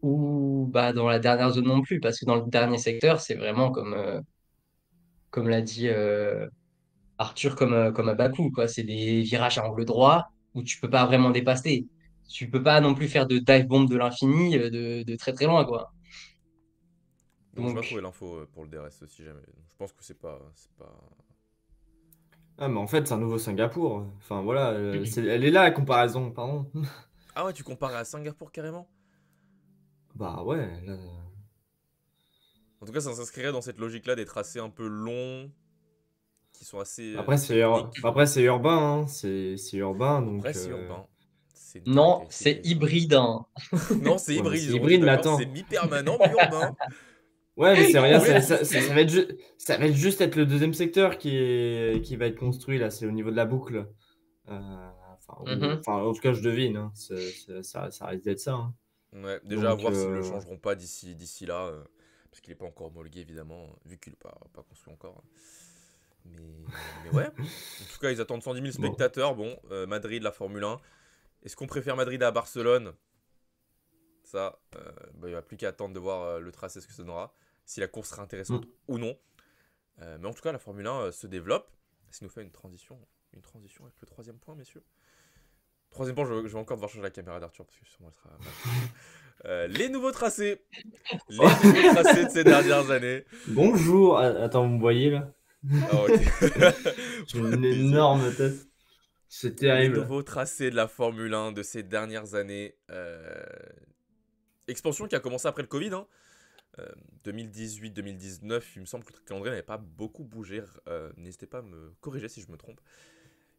Ou bah dans la dernière zone non plus, parce que dans le dernier secteur, c'est vraiment comme l'a dit Arthur, comme à Bakou, quoi. C'est des virages à angle droit où tu peux pas vraiment dépasser. Tu peux pas non plus faire de dive bomb de l'infini de très très loin, quoi. Bon, je vais trouver Donc, l'info pour le DRS si jamais. Je pense que c'est pas. Ah, mais en fait, c'est un nouveau Singapour. Enfin, voilà, elle est là, la comparaison, pardon. Ah ouais, tu compares à Singapour carrément? Bah ouais, là. En tout cas, ça s'inscrirait dans cette logique-là des tracés un peu longs, qui sont Après, techniques. c'est urbain, hein. C'est urbain, Après, donc. c'est urbain. C'est une non, caractéristique c'est urbaine. hybride, hein. Non, c'est Ouais, mais hybride, c'est ils auront dit hybride, mais d'accord, c'est attends. mi-permanent, mi-urbain. Ouais, mais c'est Vous rien, pouvez le bousculer. ça va être juste être le deuxième secteur qui va être construit, là. C'est au niveau de la boucle. Mhm. Enfin, en tout cas, je devine, hein. Ça risque d'être ça, hein. Ouais, déjà à Donc, voir s'ils le changeront pas d'ici là. parce qu'il n'est pas encore homologué évidemment, vu qu'il n'est pas construit encore. Mais ouais, en tout cas ils attendent 110 000 Bon. spectateurs. Bon, Madrid, la Formule 1. Est-ce qu'on préfère Madrid à Barcelone? Ça, il n'y a plus qu'à attendre de voir le tracé, ce que ça donnera, si la course sera intéressante ou non. Mais en tout cas, la Formule 1 se développe. Ça nous fait une transition avec le troisième point, messieurs. Troisième point, je vais encore devoir changer la caméra d'Arthur, parce que sûrement elle sera... les nouveaux tracés. Les nouveaux tracés de ces dernières années. Bonjour. Attends, vous me voyez là? Ah, ok. J'ai une énorme tête. C'est Les terrible. nouveaux tracés de la Formule 1 de ces dernières années. Expansion qui a commencé après le Covid. 2018-2019, il me semble que le calendrier n'avait pas beaucoup bougé. N'hésitez pas à me corriger si je me trompe.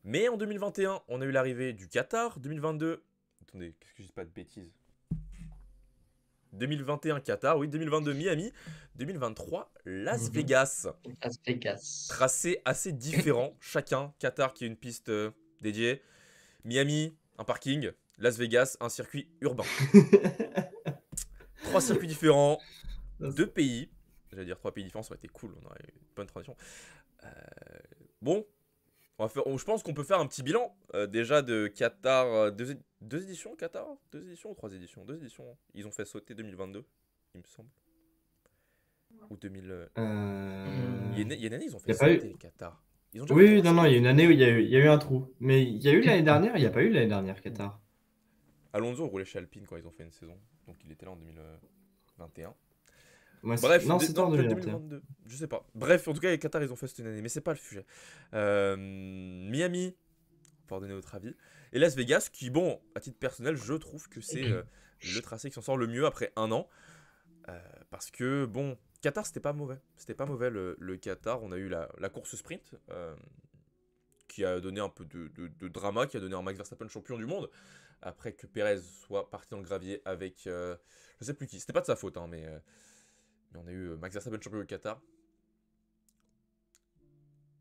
Mais en 2021, on a eu l'arrivée du Qatar. 2022... Attendez, qu'est-ce que je dis pas de bêtises? 2021 Qatar, oui, 2022 Miami, 2023 Las Vegas. Las Vegas. Tracé assez différent, chacun. Qatar qui est une piste dédiée, Miami, un parking, Las Vegas, un circuit urbain. 3 circuits différents, 2 pays. J'allais dire 3 pays différents, ça aurait été cool, on aurait eu une bonne transition. Bon, je pense qu'on peut faire un petit bilan déjà de Qatar. Deux éditions Qatar? 2 éditions ou 3 éditions? 2 éditions. Ils ont fait sauter 2022, il me semble. Ou 2000. Il y a une année, ils ont fait sauter Qatar. Ils ont déjà Oui, non, il y a une année où il y a eu un trou. Mais il y a eu l'année dernière, il n'y a pas eu l'année dernière Qatar. Alonso roulait chez Alpine quand ils ont fait une saison. Donc il était là en 2021. Ouais, Bref, non, c'était en peut-être 2021. 2022. Je sais pas. Bref, en tout cas, les Qatar, ils ont fait cette année. Mais c'est pas le sujet. Miami, pour donner votre avis. Et Las Vegas, qui, bon, à titre personnel, je trouve que c'est le tracé qui s'en sort le mieux après un an. Parce que, bon, Qatar, c'était pas mauvais. C'était pas mauvais le Qatar. On a eu la course sprint qui a donné un peu de drama, qui a donné un Max Verstappen champion du monde. Après que Perez soit parti dans le gravier avec je sais plus qui. C'était pas de sa faute, hein, mais on a eu Max Verstappen champion du Qatar.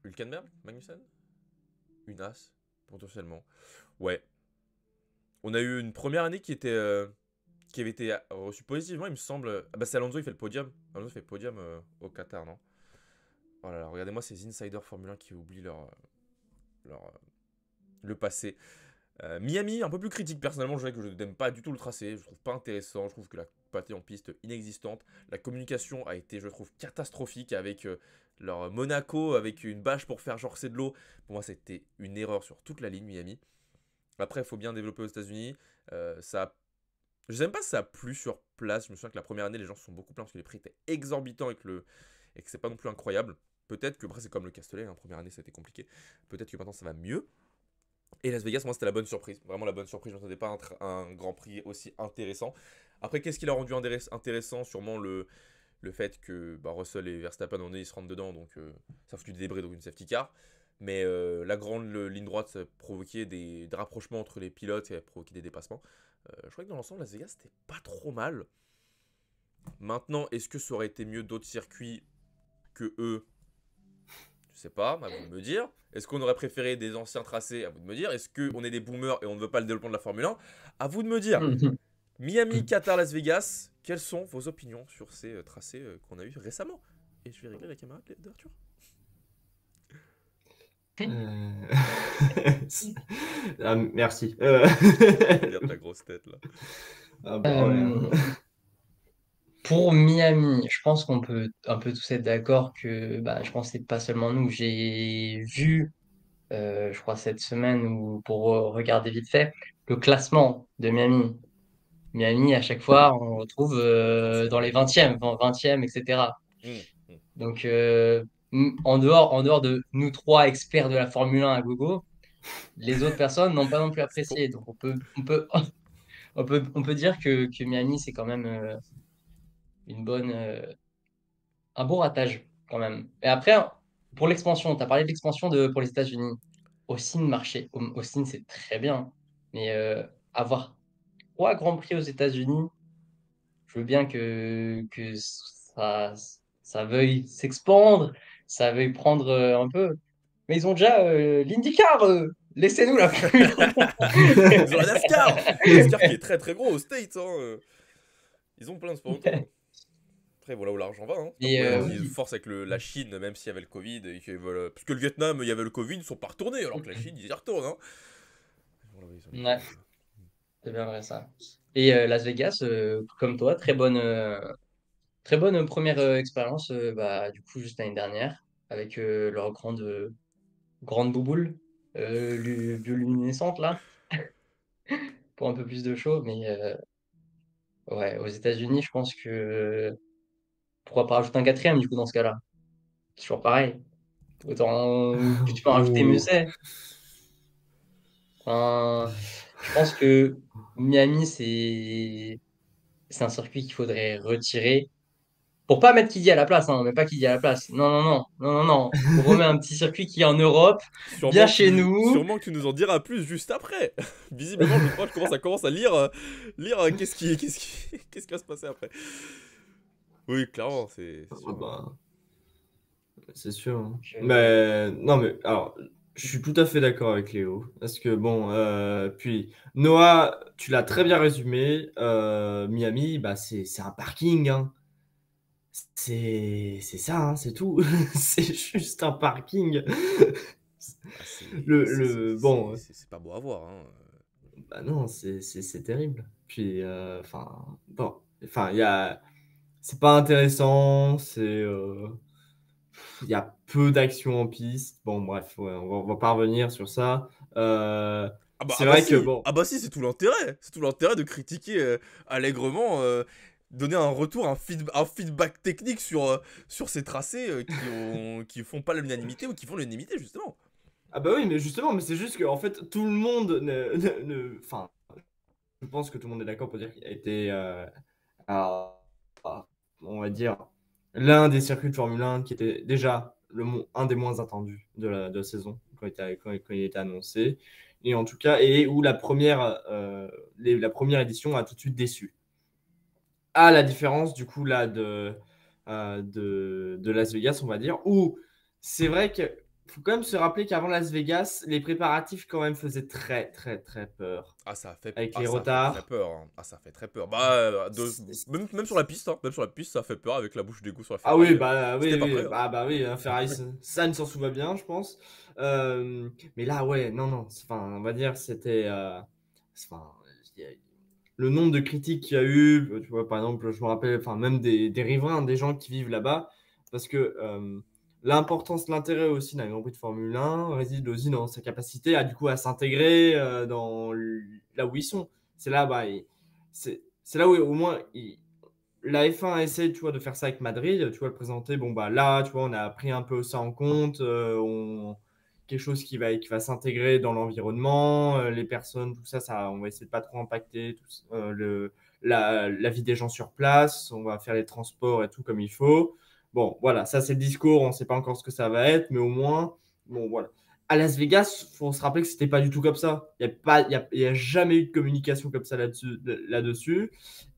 Hülkenberg, Magnussen, une as potentiellement. Ouais. On a eu une première année qui avait été reçue positivement, il me semble. Ah bah c'est Alonso, il fait le podium. Alonso fait le podium au Qatar, non? Oh là là, regardez-moi ces insiders Formule 1 qui oublient le passé. Miami, un peu plus critique personnellement, je dirais que je n'aime pas du tout le tracé, je trouve pas intéressant, je trouve que la pâté en piste inexistante, la communication a été, je trouve, catastrophique avec leur Monaco, avec une bâche pour faire genre c'est de l'eau. Pour moi, c'était une erreur sur toute la ligne Miami. Après, il faut bien développer aux États-Unis. Je sais même pas si ça a plu sur place. Je me souviens que la première année, les gens se sont beaucoup plaints parce que les prix étaient exorbitants et que c'est pas non plus incroyable. Peut-être que, après, c'est comme le Castellet, hein, première année, c'était compliqué. Peut-être que maintenant, ça va mieux. Et Las Vegas, moi, c'était la bonne surprise. Vraiment la bonne surprise. Je ne m'attendais pas à un Grand Prix aussi intéressant. Après, qu'est-ce qui l'a rendu intéressant? Sûrement le fait que Russell et Verstappen, ils se rentrent dedans. Donc, ça a foutu des débris, donc une safety car. Mais la grande ligne droite, ça a provoqué des rapprochements entre les pilotes et a provoqué des dépassements. Je crois que dans l'ensemble, Las Vegas, c'était pas trop mal. Maintenant, est-ce que ça aurait été mieux d'autres circuits que eux? Je sais pas, à vous de me dire. Est-ce qu'on aurait préféré des anciens tracés? À vous de me dire. Est-ce qu'on est des boomers et on ne veut pas le développement de la Formule 1? À vous de me dire. Miami, Qatar, Las Vegas, quelles sont vos opinions sur ces tracés qu'on a eu récemment? Et je vais régler la caméra d'Arthur. Merci. Regarde ta grosse tête là. Ah bah ouais. Pour Miami, je pense qu'on peut un peu tous être d'accord que je pense que c'est pas seulement nous. J'ai vu, je crois cette semaine, ou pour regarder vite fait, le classement de Miami. Miami, à chaque fois, on retrouve dans les 20e, etc. Donc, en dehors de nous trois experts de la Formule 1 à gogo, les autres personnes n'ont pas non plus apprécié. Donc, on peut dire que Miami, c'est quand même un beau ratage, quand même. Et après, pour l'expansion, tu as parlé de l'expansion pour les États-Unis. Austin, c'est très bien. Mais avoir 3 Grands Prix aux États-Unis, je veux bien que ça veuille s'expandre, ça veuille prendre un peu. Mais ils ont déjà l'IndyCar, laissez-nous la plus. Ils ont la NASCAR. La NASCAR qui est très très gros aux States. Ils ont plein de sports auto. Après, voilà où l'argent va, hein. Et Après, ils oui, forcent avec la Chine, même s'il y avait le Covid, et qu'ils veulent... Parce que le Vietnam, il y avait le Covid, ils sont pas retournés, alors que la Chine, ils y retournent, hein. Voilà, ils ont les ouais, couilles. c'est bien vrai ça. Et Las Vegas, comme toi, très bonne première expérience, bah, du coup, juste l'année dernière, avec leur grande bouboule bioluminescente, là, pour un peu plus de show. Mais ouais, aux États-Unis, je pense que pourquoi pas rajouter un quatrième, du coup, dans ce cas-là? C'est toujours pareil. Autant que tu peux en rajouter, mieux Ou... c'est. Enfin, je pense que Miami, c'est un circuit qu'il faudrait retirer. Pour pas mettre Kidi à la place, hein, mais pas Kidi à la place. Non, non, non, non, non, non. On remet un petit circuit qui est en Europe, bien chez nous. Sûrement que tu nous en diras plus juste après. Visiblement, je crois que je commence à lire, qu'est-ce qui va se passer après. Oui, clairement, c'est sûr. Bah, c'est sûr, hein. Je- Mais non, mais alors, je suis tout à fait d'accord avec Léo. Parce que bon, puis Noah, tu l'as très bien résumé. Miami, bah c'est un parking, hein. C'est ça, hein, c'est tout. C'est juste un parking. Ah, Bon, c'est pas beau à voir, hein. bah non, c'est terrible. Puis, enfin, bon, enfin, il y a, c'est pas intéressant. Il y a peu d'actions en piste. Bon, bref, ouais, on va pas revenir sur ça. C'est vrai que bon, Ah bah si, c'est tout l'intérêt. C'est tout l'intérêt de critiquer allègrement, donner un retour, un feedback technique sur ces tracés qui font pas l'unanimité ou qui font l'unanimité, justement. ah bah oui, mais justement, mais c'est juste que en fait, tout le monde enfin, je pense que tout le monde est d'accord pour dire qu'il a été, à- à- on va dire, l'un des circuits de Formule 1 qui était déjà un des moins attendus de la saison quand il était annoncé. Et en tout cas, et où la première édition a tout de suite déçu. À la différence, du coup, là, de Las Vegas, on va dire, où c'est vrai que faut quand même se rappeler qu'avant Las Vegas, les préparatifs quand même faisaient très, très, très peur. Avec les Ça fait très retards. peur, hein. Ah, ça fait très peur. Bah, même sur la piste, hein. Même sur la piste, ça fait peur avec la bouche d'égout sur la Ah oui, Ferrari. bah C'était oui, pas oui, prêt, hein. bah oui, hein, Ferrari, ça ne s'en souvient bien, je pense. Mais là, ouais, non, non, enfin, on va dire, enfin, il y a- le nombre de critiques qu'il y a eu, tu vois, par exemple, je me rappelle, enfin, même des riverains, des gens qui vivent là-bas, parce que l'importance, l'intérêt aussi d'un Grand Prix de Formule 1 réside aussi dans sa capacité à, du coup, à s'intégrer là où ils sont. C'est là, bah, c'est là où, au moins, la F1 essaie, tu vois, de faire ça avec Madrid, tu vois, le présenter. Bon, bah là, tu vois, on a pris un peu ça en compte. Quelque chose qui va s'intégrer dans l'environnement, les personnes, tout ça, on va essayer de pas trop impacter la vie des gens sur place. On va faire les transports et tout comme il faut. Bon, voilà, ça c'est le discours. On ne sait pas encore ce que ça va être, mais au moins, bon, voilà. À Las Vegas, faut se rappeler que c'était pas du tout comme ça. Il y a jamais eu de communication comme ça là-dessus.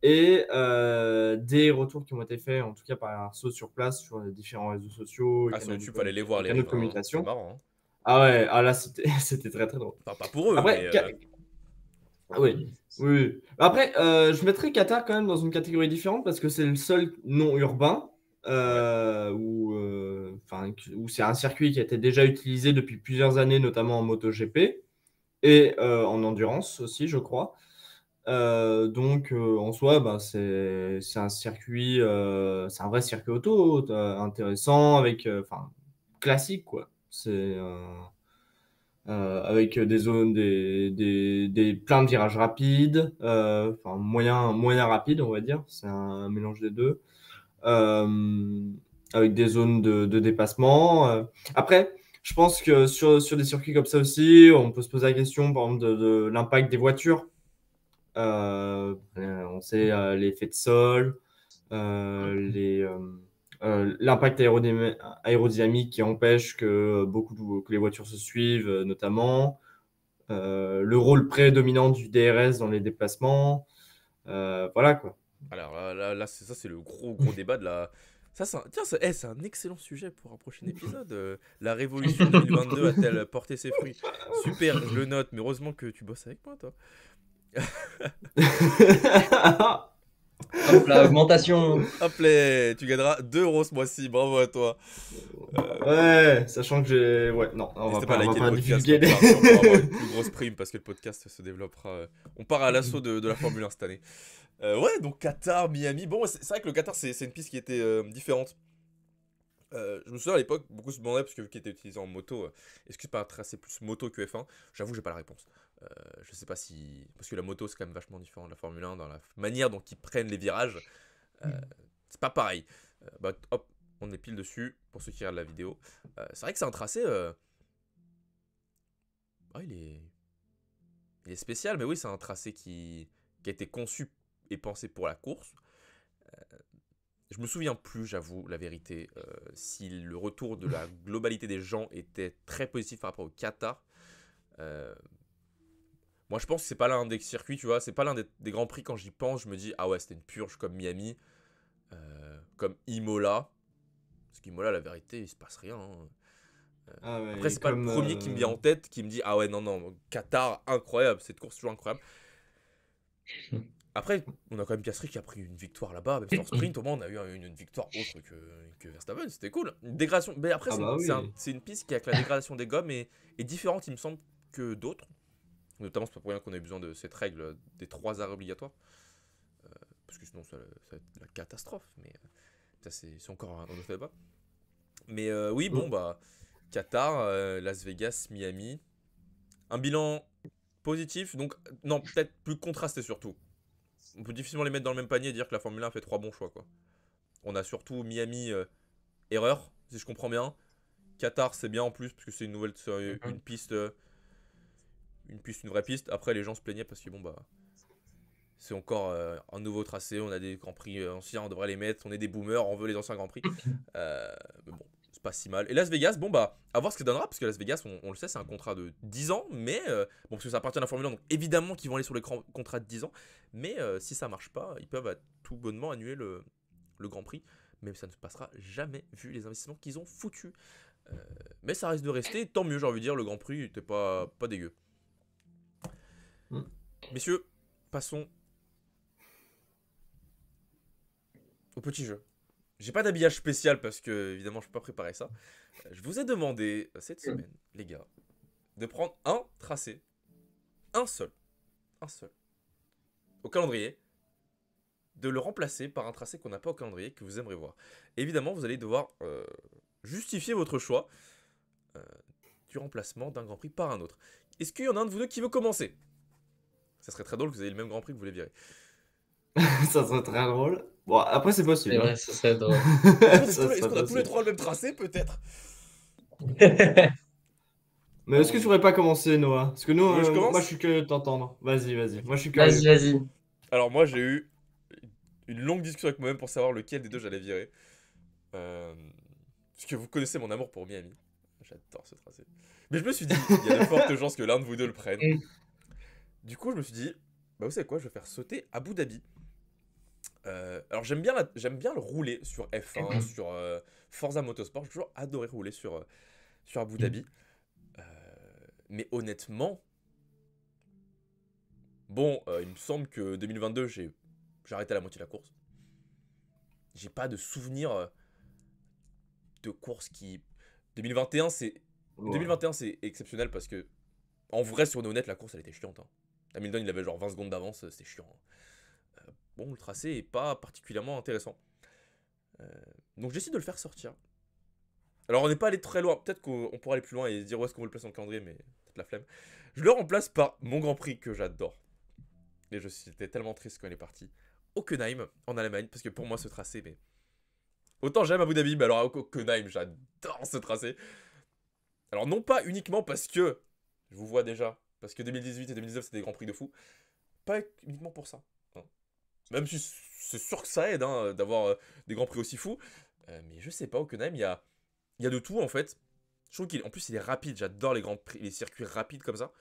Et des retours qui ont été faits, en tout cas par Arceau sur place, sur les différents réseaux sociaux, Ah, sur YouTube, fallait les voir, les canaux de riverains, hein. C'est communication. marrant, hein. Ah ouais, ah là, c'était très très drôle. Enfin, pas pour eux, mais... Après, ah oui, oui, oui. Après, je mettrais Qatar quand même dans une catégorie différente parce que c'est le seul non urbain Ouais. où c'est un circuit qui a été déjà utilisé depuis plusieurs années, notamment en MotoGP et en endurance aussi, je crois. Donc, en soi, bah, c'est un circuit, c'est un vrai circuit auto intéressant, enfin, classique, quoi. Avec des zones, plein de virages rapides, enfin, moyen rapide, on va dire. C'est un mélange des deux. Euh, Avec des zones de dépassement. Après, je pense que sur des circuits comme ça aussi, on peut se poser la question, par exemple, de l'impact des voitures. On sait l'effet de sol, l'impact aérodynamique qui empêche que les voitures se suivent, notamment. Le rôle prédominant du DRS dans les déplacements. Voilà quoi. Alors là, ça, c'est le gros débat de la... Tiens, c'est un excellent sujet pour un prochain épisode. La révolution 2022 a-t-elle porté ses fruits? Super, je le note, mais heureusement que tu bosses avec moi, toi. Hop là, augmentation. Hop là, tu gagneras 2 euros ce mois-ci, bravo à toi. Ouais, sachant que j'ai. Ouais, non, on N'hésitez va pas à liker le pas podcast divulguer comme ça, on pourra avoir une les. plus grosse prime parce que le podcast se développera. On part à l'assaut de la Formule 1 cette année. Ouais, donc Qatar, Miami. Bon, c'est vrai que le Qatar, c'est une piste qui était différente. Je me souviens à l'époque, beaucoup se demandaient, parce que vu qu'il était utilisé en moto, est-ce que c'est pas un tracé plus moto que F1? J'avoue que j'ai pas la réponse. Je sais pas si. Parce que la moto, c'est quand même vachement différent de la Formule 1 dans la manière dont ils prennent les virages. C'est pas pareil. Bah, hop, on est pile dessus pour ceux qui regardent la vidéo. C'est vrai que c'est un tracé. Ah, il est spécial, mais oui, c'est un tracé qui a été conçu et pensé pour la course. Je me souviens plus, j'avoue, la vérité, si le retour de la globalité des gens était très positif par rapport au Qatar. Euh, Moi, je pense que c'est pas l'un des circuits, tu vois, c'est pas l'un des grands prix. Quand j'y pense, je me dis, ah ouais, c'était une purge comme Miami, comme Imola. Parce qu'Imola, la vérité, il se passe rien, hein. Ah Après, ouais, et c'est pas le comme. premier qui me vient en tête qui me dit, ah ouais, non, non, Qatar, incroyable, cette course toujours incroyable. Après, on a quand même Piastri qui a pris une victoire là-bas, même si en sprint, au moins, on a eu une victoire autre que Verstappen, c'était cool. Une dégradation, mais après, Ah bah oui. c'est une piste qui, avec la dégradation des gommes, est différente, il me semble, que d'autres. Notamment, c'est pas pour rien qu'on ait besoin de cette règle des 3 arrêts obligatoires. Parce que sinon, ça va être la catastrophe. Mais ça, c'est encore un autre débat. Mais oui, bon, bah, Qatar, Las Vegas, Miami. Un bilan positif, donc, non, peut-être plus contrasté surtout. On peut difficilement les mettre dans le même panier et dire que la Formule 1 fait 3 bons choix, quoi. On a surtout Miami, erreur, si je comprends bien. Qatar, c'est bien en plus, parce que c'est une nouvelle, une piste, une vraie piste. Après, les gens se plaignaient parce que, bon, bah, c'est encore un nouveau tracé. On a des Grands Prix anciens, on devrait les mettre. On est des boomers, on veut les anciens Grands Prix. Mais bon, c'est pas si mal. Et Las Vegas, bon, bah, à voir ce que ça donnera, parce que Las Vegas, on le sait, c'est un contrat de 10 ans. Mais, bon, parce que ça appartient à la Formule 1, donc évidemment qu'ils vont aller sur les contrats de 10 ans. Mais si ça marche pas, ils peuvent tout bonnement annuler le Grand Prix. Mais ça ne se passera jamais vu les investissements qu'ils ont foutus. Mais ça risque de rester, tant mieux, j'ai envie de dire. Le Grand Prix n'était pas dégueu. Messieurs, passons au petit jeu. J'ai pas d'habillage spécial parce que, évidemment, je peux pas préparer ça. Je vous ai demandé cette semaine, les gars, de prendre un tracé, un seul, au calendrier, de le remplacer par un tracé qu'on n'a pas au calendrier que vous aimeriez voir. Évidemment, vous allez devoir justifier votre choix du remplacement d'un Grand Prix par un autre. Est-ce qu'il y en a un de vous deux qui veut commencer? Ça serait très drôle que vous ayez le même Grand Prix que vous les virez. Ça serait très drôle. Bon, après, c'est C'est possible. vrai, ça serait drôle. Est-ce qu'on a tous les trois le même tracé, peut-être? Mais est-ce que tu voudrais pas commencer, Noah? Parce que nous, Vous voulez que je moi, je commence? suis curieux de t'entendre. Vas-y, vas-y. Ok. Moi, je suis Vas-y, curieux. vas-y. Alors moi, j'ai eu une longue discussion avec moi-même pour savoir lequel des deux j'allais virer. Parce que vous connaissez mon amour pour Miami. J'adore ce tracé. Mais je me suis dit, il y a de fortes chances que l'un de vous deux le prenne. Du coup, je me suis dit, bah vous savez quoi, je vais faire sauter Abu Dhabi. Alors j'aime bien le rouler sur F1, sur Forza Motorsport. J'ai toujours adoré rouler sur Abu Dhabi. Mais honnêtement, bon, il me semble que 2022, j'ai arrêté à la moitié de la course. J'ai pas de souvenir de course qui... 2021, c'est... Ouais. 2021, c'est exceptionnel parce que, en vrai, si on est honnête, la course, elle était chiante. Hein. Hamilton, il avait genre 20 secondes d'avance, c'était chiant. Hein. Bon, le tracé est pas particulièrement intéressant. Donc, j'essaie de le faire sortir. Alors, on n'est pas allé très loin. Peut-être qu'on pourra aller plus loin et dire où est-ce qu'on veut le placer dans le calendrier, mais peut-être la flemme. Je le remplace par mon Grand Prix que j'adore. Et j'étais tellement triste quand il est parti. Hockenheim, en Allemagne, parce que pour moi, ce tracé, mais... Autant j'aime Abu Dhabi, mais alors à Hockenheim, j'adore ce tracé. Alors non pas uniquement parce que, je vous vois déjà, parce que 2018 et 2019 c'était des grands prix de fou. Pas uniquement pour ça. Hein. Même si c'est sûr que ça aide hein, d'avoir des grands prix aussi fous. Mais je sais pas, Hockenheim, il y a de tout en fait. Je trouve qu'en plus il est rapide, j'adore les grands prix, les circuits rapides comme ça.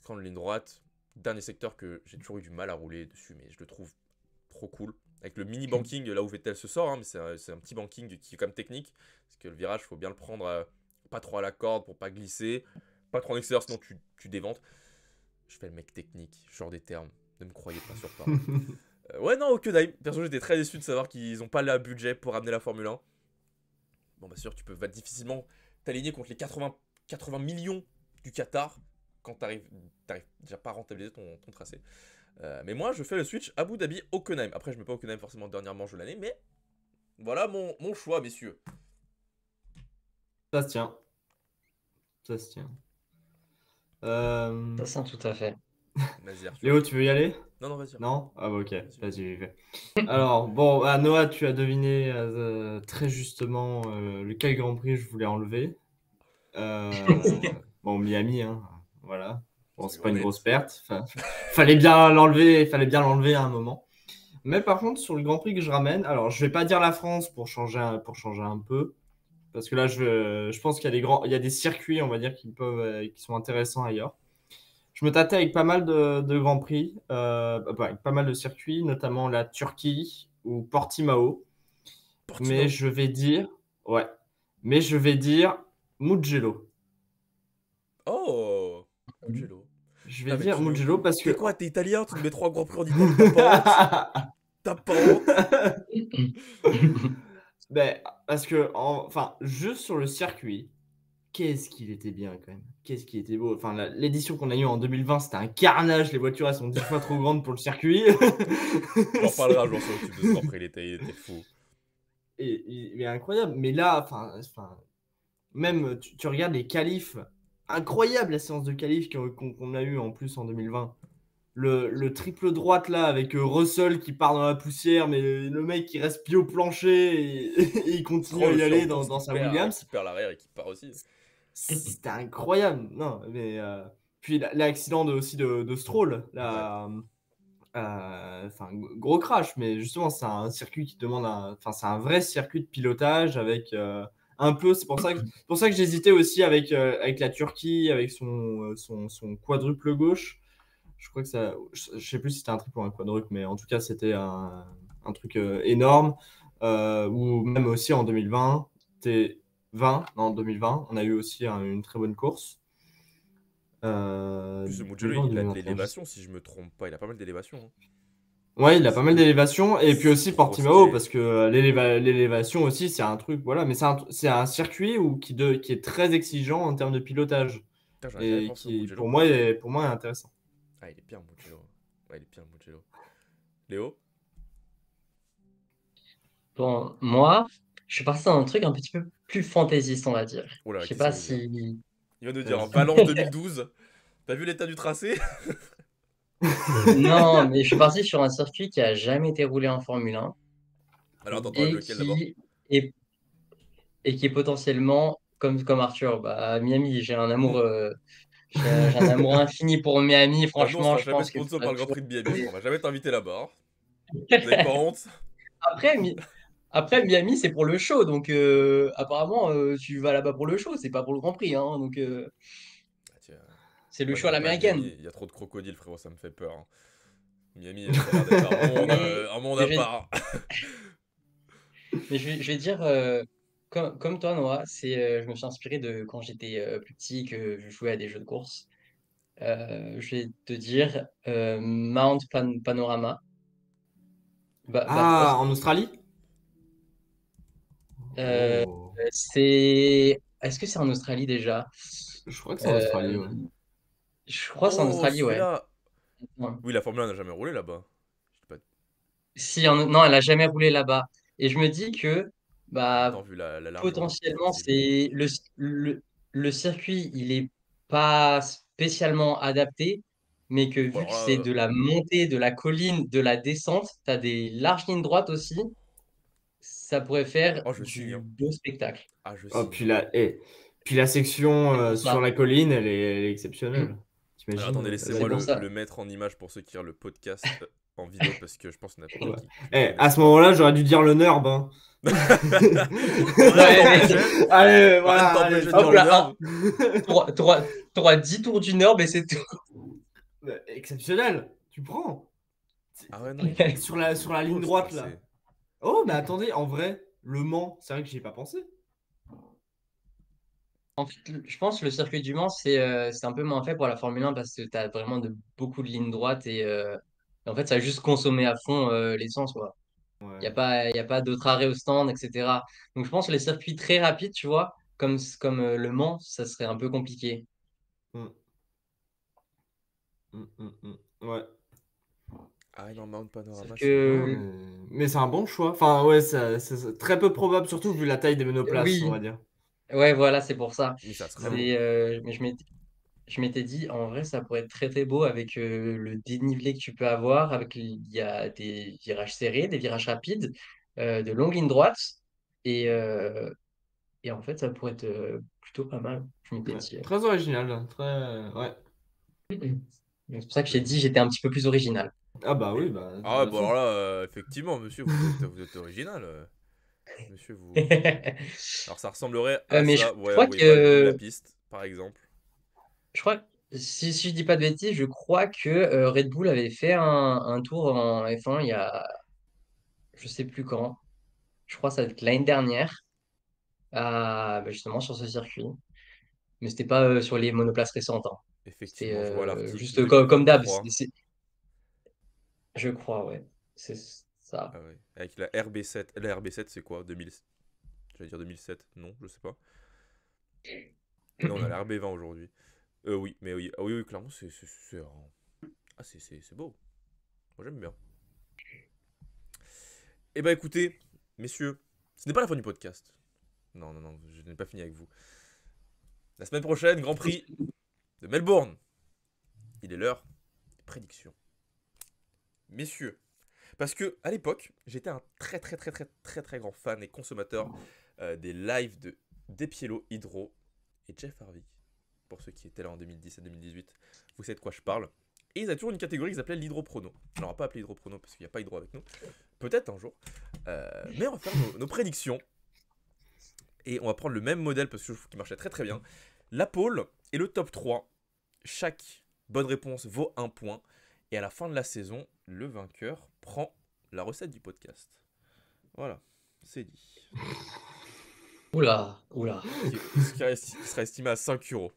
Grande ligne droite, dernier secteur que j'ai toujours eu du mal à rouler dessus, mais je le trouve trop cool. Avec le mini banking, là où Vettel se sort, hein, mais c'est un petit banking qui est quand même technique. Parce que le virage, il faut bien le prendre pas trop à la corde pour pas glisser. Pas trop en extérieur, sinon tu déventes. Je fais le mec technique, genre des termes. Ne me croyez pas sur parole. Ouais, non, Hockenheim. Perso, j'étais très déçu de savoir qu'ils n'ont pas le budget pour amener la Formule 1. Bon, bah sûr, tu peux difficilement t'aligner contre les 80 millions du Qatar quand t'arrives déjà pas à rentabiliser ton tracé. Mais moi, je fais le switch Abu Dhabi Hockenheim. Après, je mets pas Hockenheim forcément dernière manche de l'année, mais voilà mon choix, messieurs. Ça se tient. Ça se tient. Ça sent tout à fait. Vas-y, Arthur. Léo, tu veux y aller? Non, vas-y. Non? Ah bah ok, Vas-y. vas-y, j'y vais. Alors, bon, Noah, tu as deviné très justement lequel Grand Prix je voulais enlever. Bon, Miami, hein, voilà. Bon, c'est pas une grosse perte. Fallait bien l'enlever à un moment. Mais par contre, sur le Grand Prix que je ramène, alors je vais pas dire la France pour changer un peu, parce que là, je pense qu'il y a il y a des circuits, on va dire, qui sont intéressants ailleurs. Je me tâtais avec pas mal de Grands Prix, avec pas mal de circuits, notamment la Turquie ou Portimao. Mais je vais dire, ouais, Mugello. Oh, Mugello. Je vais dire Mugello parce que. T'es quoi, t'es italien, tu nous mets 3 grands prix en Italie, t'as pas honte. Ben, parce que, enfin, juste sur le circuit, qu'est-ce qu'il était bien quand même. Qu'est-ce qu'il était beau. Enfin, l'édition qu'on a eue en 2020, c'était un carnage. Les voitures, elles sont 10 fois trop grandes pour le circuit. On en parlera, je m'en occupe de ce Grand Prix, il était fou. Et il est incroyable. Mais là, enfin même tu regardes les qualifs. Incroyable la séance de qualifs qu'on a eu en plus en 2020. Le triple droite là avec Russell qui part dans la poussière, mais le mec qui reste pied au plancher et il continue à y aller dans sa Williams. Qui perd l'arrière et qui part aussi. C'était incroyable. Non, mais puis l'accident aussi de Stroll, enfin gros crash, mais justement c'est un circuit qui demande enfin c'est un vrai circuit de pilotage avec un peu. C'est pour ça que j'hésitais aussi avec la Turquie, avec son quadruple gauche. Je crois que ça, je sais plus si c'était un triple ou un quadruple, mais en tout cas, c'était un truc énorme. Ou même aussi en 2020, non, 2020, on a eu aussi une très bonne course. En plus, Mugello, il a de l'élévation, si je me trompe pas. Il a pas mal d'élévation. Hein. Ouais, il a pas mal d'élévation. Et puis aussi Portimao, parce que l'élévation aussi, c'est un truc, voilà. Mais c'est un circuit qui est très exigeant en termes de pilotage. Putain, et qui, pour moi, est intéressant. Ah, il est bien, Mugello. Ouais, il est bien, Mugello. Léo? Bon, moi, je suis parti dans un truc un petit peu plus fantaisiste, on va dire. Oh là, Je sais qu'est-ce pas qu'il veut dire? si... Il va nous dire Valence 2012. T'as vu l'état du tracé? Non, mais je suis parti sur un circuit qui a jamais été roulé en Formule 1 Alors, attends, et lequel d'abord? est, et qui est potentiellement, comme Arthur, bah, à Miami, j'ai un amour infini pour Miami. Bah, nous, on Franchement, sera je jamais pense que sponsor ça par va le Grand toujours Prix de Miami. être- On va jamais t'inviter là-bas. Vous avez pas honte? Après, après, Miami, c'est pour le show. Donc, apparemment, tu vas là-bas pour le show. C'est pas pour le Grand Prix. Hein, donc, Ah, tiens. c'est le Moi, show à j'irai pas à l'américaine. Miami. Il y a trop de crocodiles, frérot, ça me fait peur. Hein. Miami, ça a l'air d'être un monde Mais à je vais, part. je vais dire, comme toi, Noah, je me suis inspiré de quand j'étais plus petit, que je jouais à des jeux de course. Je vais te dire Mount Panorama, Ah, Bathurst. en Australie? Euh, Oh. Est-ce que c'est en Australie déjà? Je crois que c'est en Euh, Australie, ouais. je crois que c'est en Oh, Australie, ouais. celui-là. Ouais. Oui, la Formule 1 n'a jamais roulé là-bas. Je sais pas. Si, non, elle a jamais roulé là-bas. Et je me dis que En même bah, temps, vu la largeur du potentiellement, tracé, j'imagine. le circuit, il est pas spécialement adapté, mais que Bon, vu alors que c'est là. de la montée, de la colline, de la descente, tu as des larges lignes droites aussi, ça pourrait faire Oh, je signe. du Hein. beau spectacle. Ah, je Oh, signe. puis la section C'est pour sur ça. la colline, elle est exceptionnelle. Alors T'imagines attendez, C'est laissez-moi pour ça. le mettre en image pour ceux qui regardent le podcast en vidéo parce que je pense qu'il y en a Ouais. peut-être qui À connaissent ce pas. moment-là, j'aurais dû dire le NURB. Hein. Rien Ouais, mais t'empêchait. Allez, Rien voilà. t'empêchait de hop dire le là, nerve. t'auras 10 tours du Nord, mais c'est tout. Exceptionnel. Tu prends. Ah ouais, non, il Sur la est ligne beau ce droite, tracé. là. Oh, mais attendez, en vrai, Le Mans, c'est vrai que j'y ai pas pensé. En fait, je pense que le circuit du Mans, c'est un peu moins fait pour la Formule 1 parce que tu as vraiment beaucoup de lignes droites Et en fait, ça a juste consommé à fond l'essence, quoi. Il n'y Ouais. a pas, y a pas d'autres arrêts au stand, etc. Donc, je pense que les circuits très rapides, tu vois, comme Le Mans, ça serait un peu compliqué. Mm, Ouais. Ah non, Mount Sauf Panorama, c'est Non, que, mais c'est un bon choix. Enfin, ouais, c'est très peu probable, surtout vu la taille des monoplaces, on oui, va dire. ouais, voilà, c'est pour ça. mais ça serait Mm. beau. Mais je m'étais dit, en vrai, ça pourrait être très très beau avec le dénivelé que tu peux avoir. Il y a des virages serrés, des virages rapides, de longues lignes droites. Et, euh, et en fait, ça pourrait être plutôt pas mal. Je m'étais Ouais. dit. Très original, très... Ouais. Donc, c'est pour ça que j'ai dit j'étais un petit peu plus original. Ah bah oui, bah, de Ah toute ouais, bon alors façon. là, effectivement, monsieur, vous êtes original. Monsieur, vous... Alors ça ressemblerait à Mais je ça. Ouais, vous crois voyez pas le but de la que, piste, par exemple. je crois, si je dis pas de bêtises, je crois que Red Bull avait fait un tour en F1 il y a, je sais plus quand. Je crois que ça va être l'année dernière. Bah, justement sur ce circuit. Mais c'était pas sur les monoplaces récentes, hein. C'était Effectivement, je vois l'article juste comme d'hab. 2023. Je crois, ouais. C'est ça. Ah ouais. Avec la RB7. La RB7, c'est quoi 2000... J'allais dire 2007. Non, je sais pas. Non, on a la RB20 aujourd'hui. Oui, mais oui. Ah oui, oui, clairement, Ah, c'est beau. Moi, j'aime bien. Eh ben, écoutez, messieurs, ce n'est pas la fin du podcast. Non, non, non, je n'ai pas fini avec vous. La semaine prochaine, Grand Prix de Melbourne. Il est l'heure des prédictions. Messieurs, parce que à l'époque, j'étais un très très très très très très grand fan et consommateur des lives de Despiello, Hydro et Jeff Harvey. Pour ceux qui étaient là en 2017-2018, vous savez de quoi je parle. Et ils avaient toujours une catégorie qu'ils appelaient l'hydroprono. On n'aura pas appelé hydroprono parce qu'il n'y a pas hydro avec nous. Peut-être un jour. Mais on va faire nos prédictions. Et on va prendre le même modèle parce que je trouve qu'il marchait très très bien. La pole et le top 3. Chaque bonne réponse vaut un point. Et à la fin de la saison, le vainqueur prend la recette du podcast. Voilà, c'est dit. Oula, oula. Qui sera estimé à 5 euros.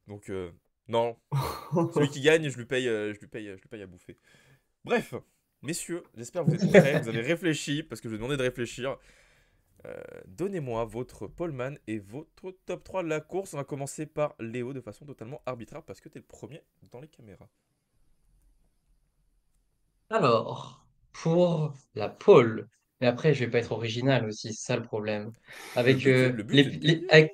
Donc, non, celui qui gagne, je lui paye à bouffer. Bref, messieurs, j'espère que vous êtes prêts, vous avez réfléchi, parce que je vous ai demandé de réfléchir. Donnez-moi votre poleman et votre top 3 de la course. On va commencer par Léo de façon totalement arbitraire, parce que t'es le premier dans les caméras. Alors, pour la pole. Mais après, je vais pas être original aussi, c'est ça le problème. Avec, Le but c'est de gagner, hein.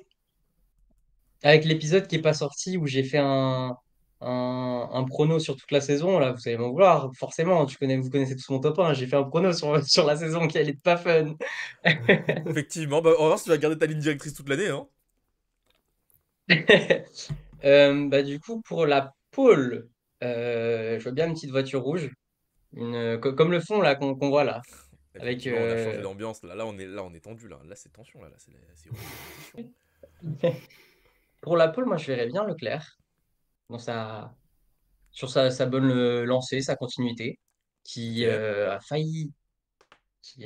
avec l'épisode qui est pas sorti où j'ai fait un prono sur toute la saison, là, vous allez m'en vouloir. Forcément, vous connaissez tous mon top 1. J'ai fait un prono sur la saison qui allait être pas fun. Effectivement, bah, on va voir si tu vas garder ta ligne directrice toute l'année, hein. Bah, du coup, pour la pole, je vois bien une petite voiture rouge, comme le fond là qu'on voit là. Avec, Effectivement, on a changé d'ambiance. Là, on est tendu. Là, c'est tension. Là, c'est rouge, compétition. pour la pole, moi je verrais bien Leclerc dans sur sa bonne lancée, sa continuité, Ok. qui a failli. Qui,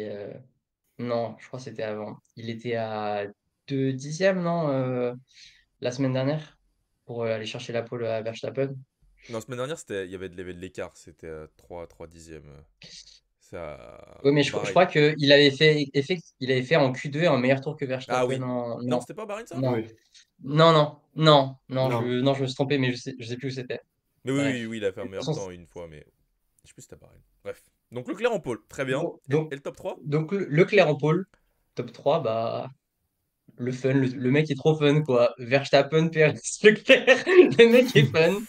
non, je crois que c'était avant. Il était à 2 dixièmes, non, la semaine dernière, pour aller chercher la pole à Verstappen. Non, semaine dernière, il y avait de l'écart. C'était 3 dixièmes. Ça. Oui, mais je Bahreïn. crois il avait fait en Q2 un meilleur tour que Ah Verstappen oui. en. Non, Non, c'était pas Bahreïn, ça? non, Oui, non, non. non, je me suis trompé, mais je sais plus où c'était. Mais oui, oui, Bref. oui, il a fait un De toute meilleur façon, temps une fois, mais je sais plus si c'était Bahreïn. Bref. Donc Leclerc en pôle, très bien. bon, Et le top 3? donc Leclerc en pole, top 3 bah, le fun, le mec est trop fun, quoi. Verstappen, Perez, Leclerc, le mec est fun.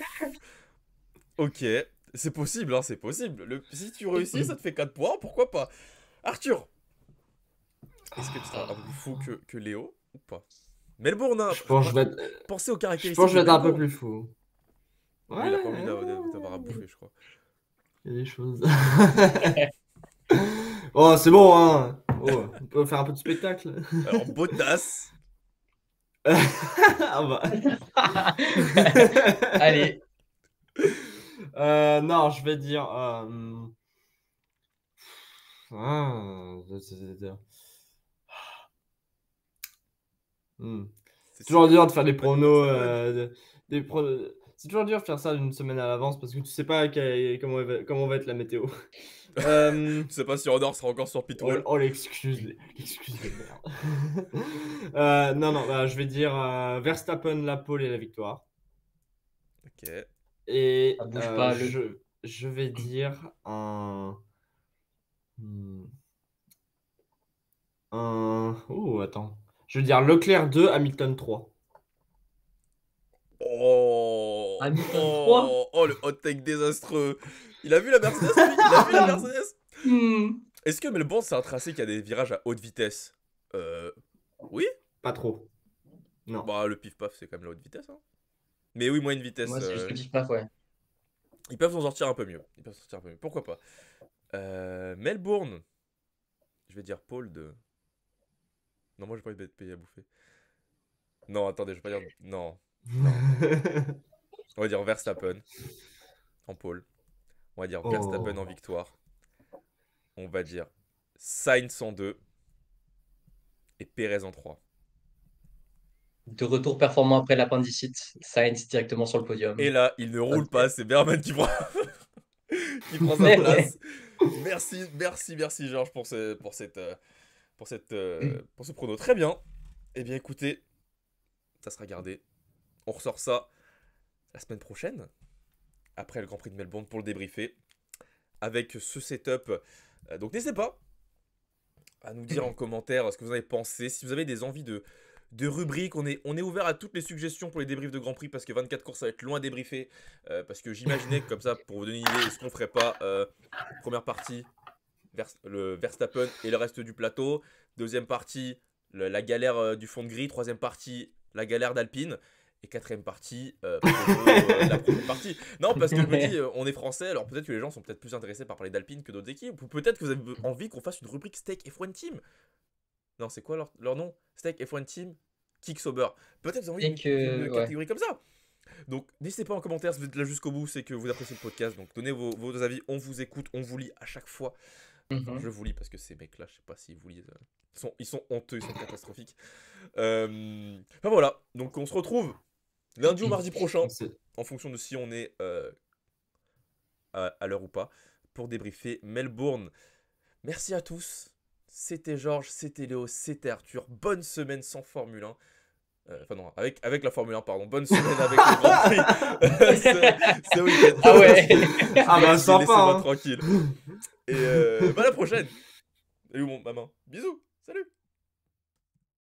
Ok, c'est possible, hein, c'est possible. Si tu réussis, ça te fait 4 points, pourquoi pas? Arthur, est-ce que tu seras un peu plus fou que Léo ou pas? Melbourne, hein, Je pense que je vais être, pensez aux je pense caractéristiques que je de vais être un peu Melbourne. plus fou. Lui, Ouais, il a pas envie d'avoir à bouffer, je crois. il y a des choses. Oh, c'est bon, hein. Oh, on peut faire un peu de spectacle. Alors, Bottas, Ah bah. Allez, Non, je vais dire. Hmm. c'est C'est toujours dur de c'est faire pas des une bonne idée, pronos. ça. Des pronos. C'est toujours dur de faire ça d'une semaine à l'avance parce que tu sais pas comment va être la météo. Je sais pas si Honor sera encore sur Pitwall. L'excuse de merde. Non, bah, je vais dire Verstappen, la pole et la victoire. Ok. Et Ça bouge pas, je vais dire un... Oh, attends. Je veux dire Leclerc 2, Hamilton 3. Oh, Hamilton 3. oh, le hot take désastreux. Il a vu la Mercedes, lui? Il a vu la Mercedes? Est-ce que Melbourne, c'est un tracé qui a des virages à haute vitesse? Oui. Pas trop. Non. Bah, le pif-paf, c'est quand même la haute vitesse. Hein. Mais oui, moyenne vitesse. Moi, c'est juste le pif-paf, ouais. Ils peuvent s'en sortir un peu mieux. Pourquoi pas? Melbourne. Je vais dire Paul de... Non, moi, j'ai pas envie d'être payé à bouffer. Non, attendez, je vais pas dire... Non. On va dire Verstappen en pole. On va dire Verstappen en victoire. On va dire Sainz en 2 et Perez en 3. De retour performant après l'appendicite, Sainz directement sur le podium. Et là, il ne roule Ok. pas, c'est Berman qui prend, qui prend sa place. Merci Georges pour ce prono. Très bien. Eh bien écoutez, ça sera gardé. On ressort ça la semaine prochaine, après le Grand Prix de Melbourne, pour le débriefer, avec ce setup. Donc n'hésitez pas à nous dire en commentaire ce que vous en avez pensé. Si vous avez des envies de rubriques, on est ouvert à toutes les suggestions pour les débriefs de Grand Prix, parce que 24 courses, ça va être loin à débriefer. Parce que j'imaginais que comme ça, pour vous donner une idée, est-ce qu'on ferait pas première partie, le Verstappen et le reste du plateau. Deuxième partie, la galère du fond de grille. Troisième partie, la galère d'Alpine. Et quatrième partie, la première partie. Non, parce que je me dis, on est français, alors peut-être que les gens sont peut-être plus intéressés par parler d'Alpine que d'autres équipes. Ou peut-être que vous avez envie qu'on fasse une rubrique Steak F1 Team. Non, c'est quoi leur nom? Steak F1 Team Kick Sober. Peut-être que vous avez envie d'une catégorie comme ça. Donc n'hésitez pas en commentaire si vous êtes là jusqu'au bout, c'est que vous appréciez le podcast. Donc donnez vos avis, on vous écoute, on vous lit à chaque fois. Enfin, je vous lis parce que ces mecs-là, je sais pas s'ils vous lisent. Ils sont honteux, ils sont catastrophiques. Enfin voilà, donc on se retrouve lundi ou mardi prochain, en fonction de si on est à l'heure ou pas, pour débriefer Melbourne. Merci à tous. C'était Georges, c'était Léo, c'était Arthur. Bonne semaine sans Formule 1. Enfin non, avec la Formule 1, pardon. Bonne semaine avec le Grand Prix. ce week-end. Ah ouais. Ah bah sympa. Laissez-moi Hein. tranquille. Et à la prochaine. Salut mon maman. Bisous. Salut.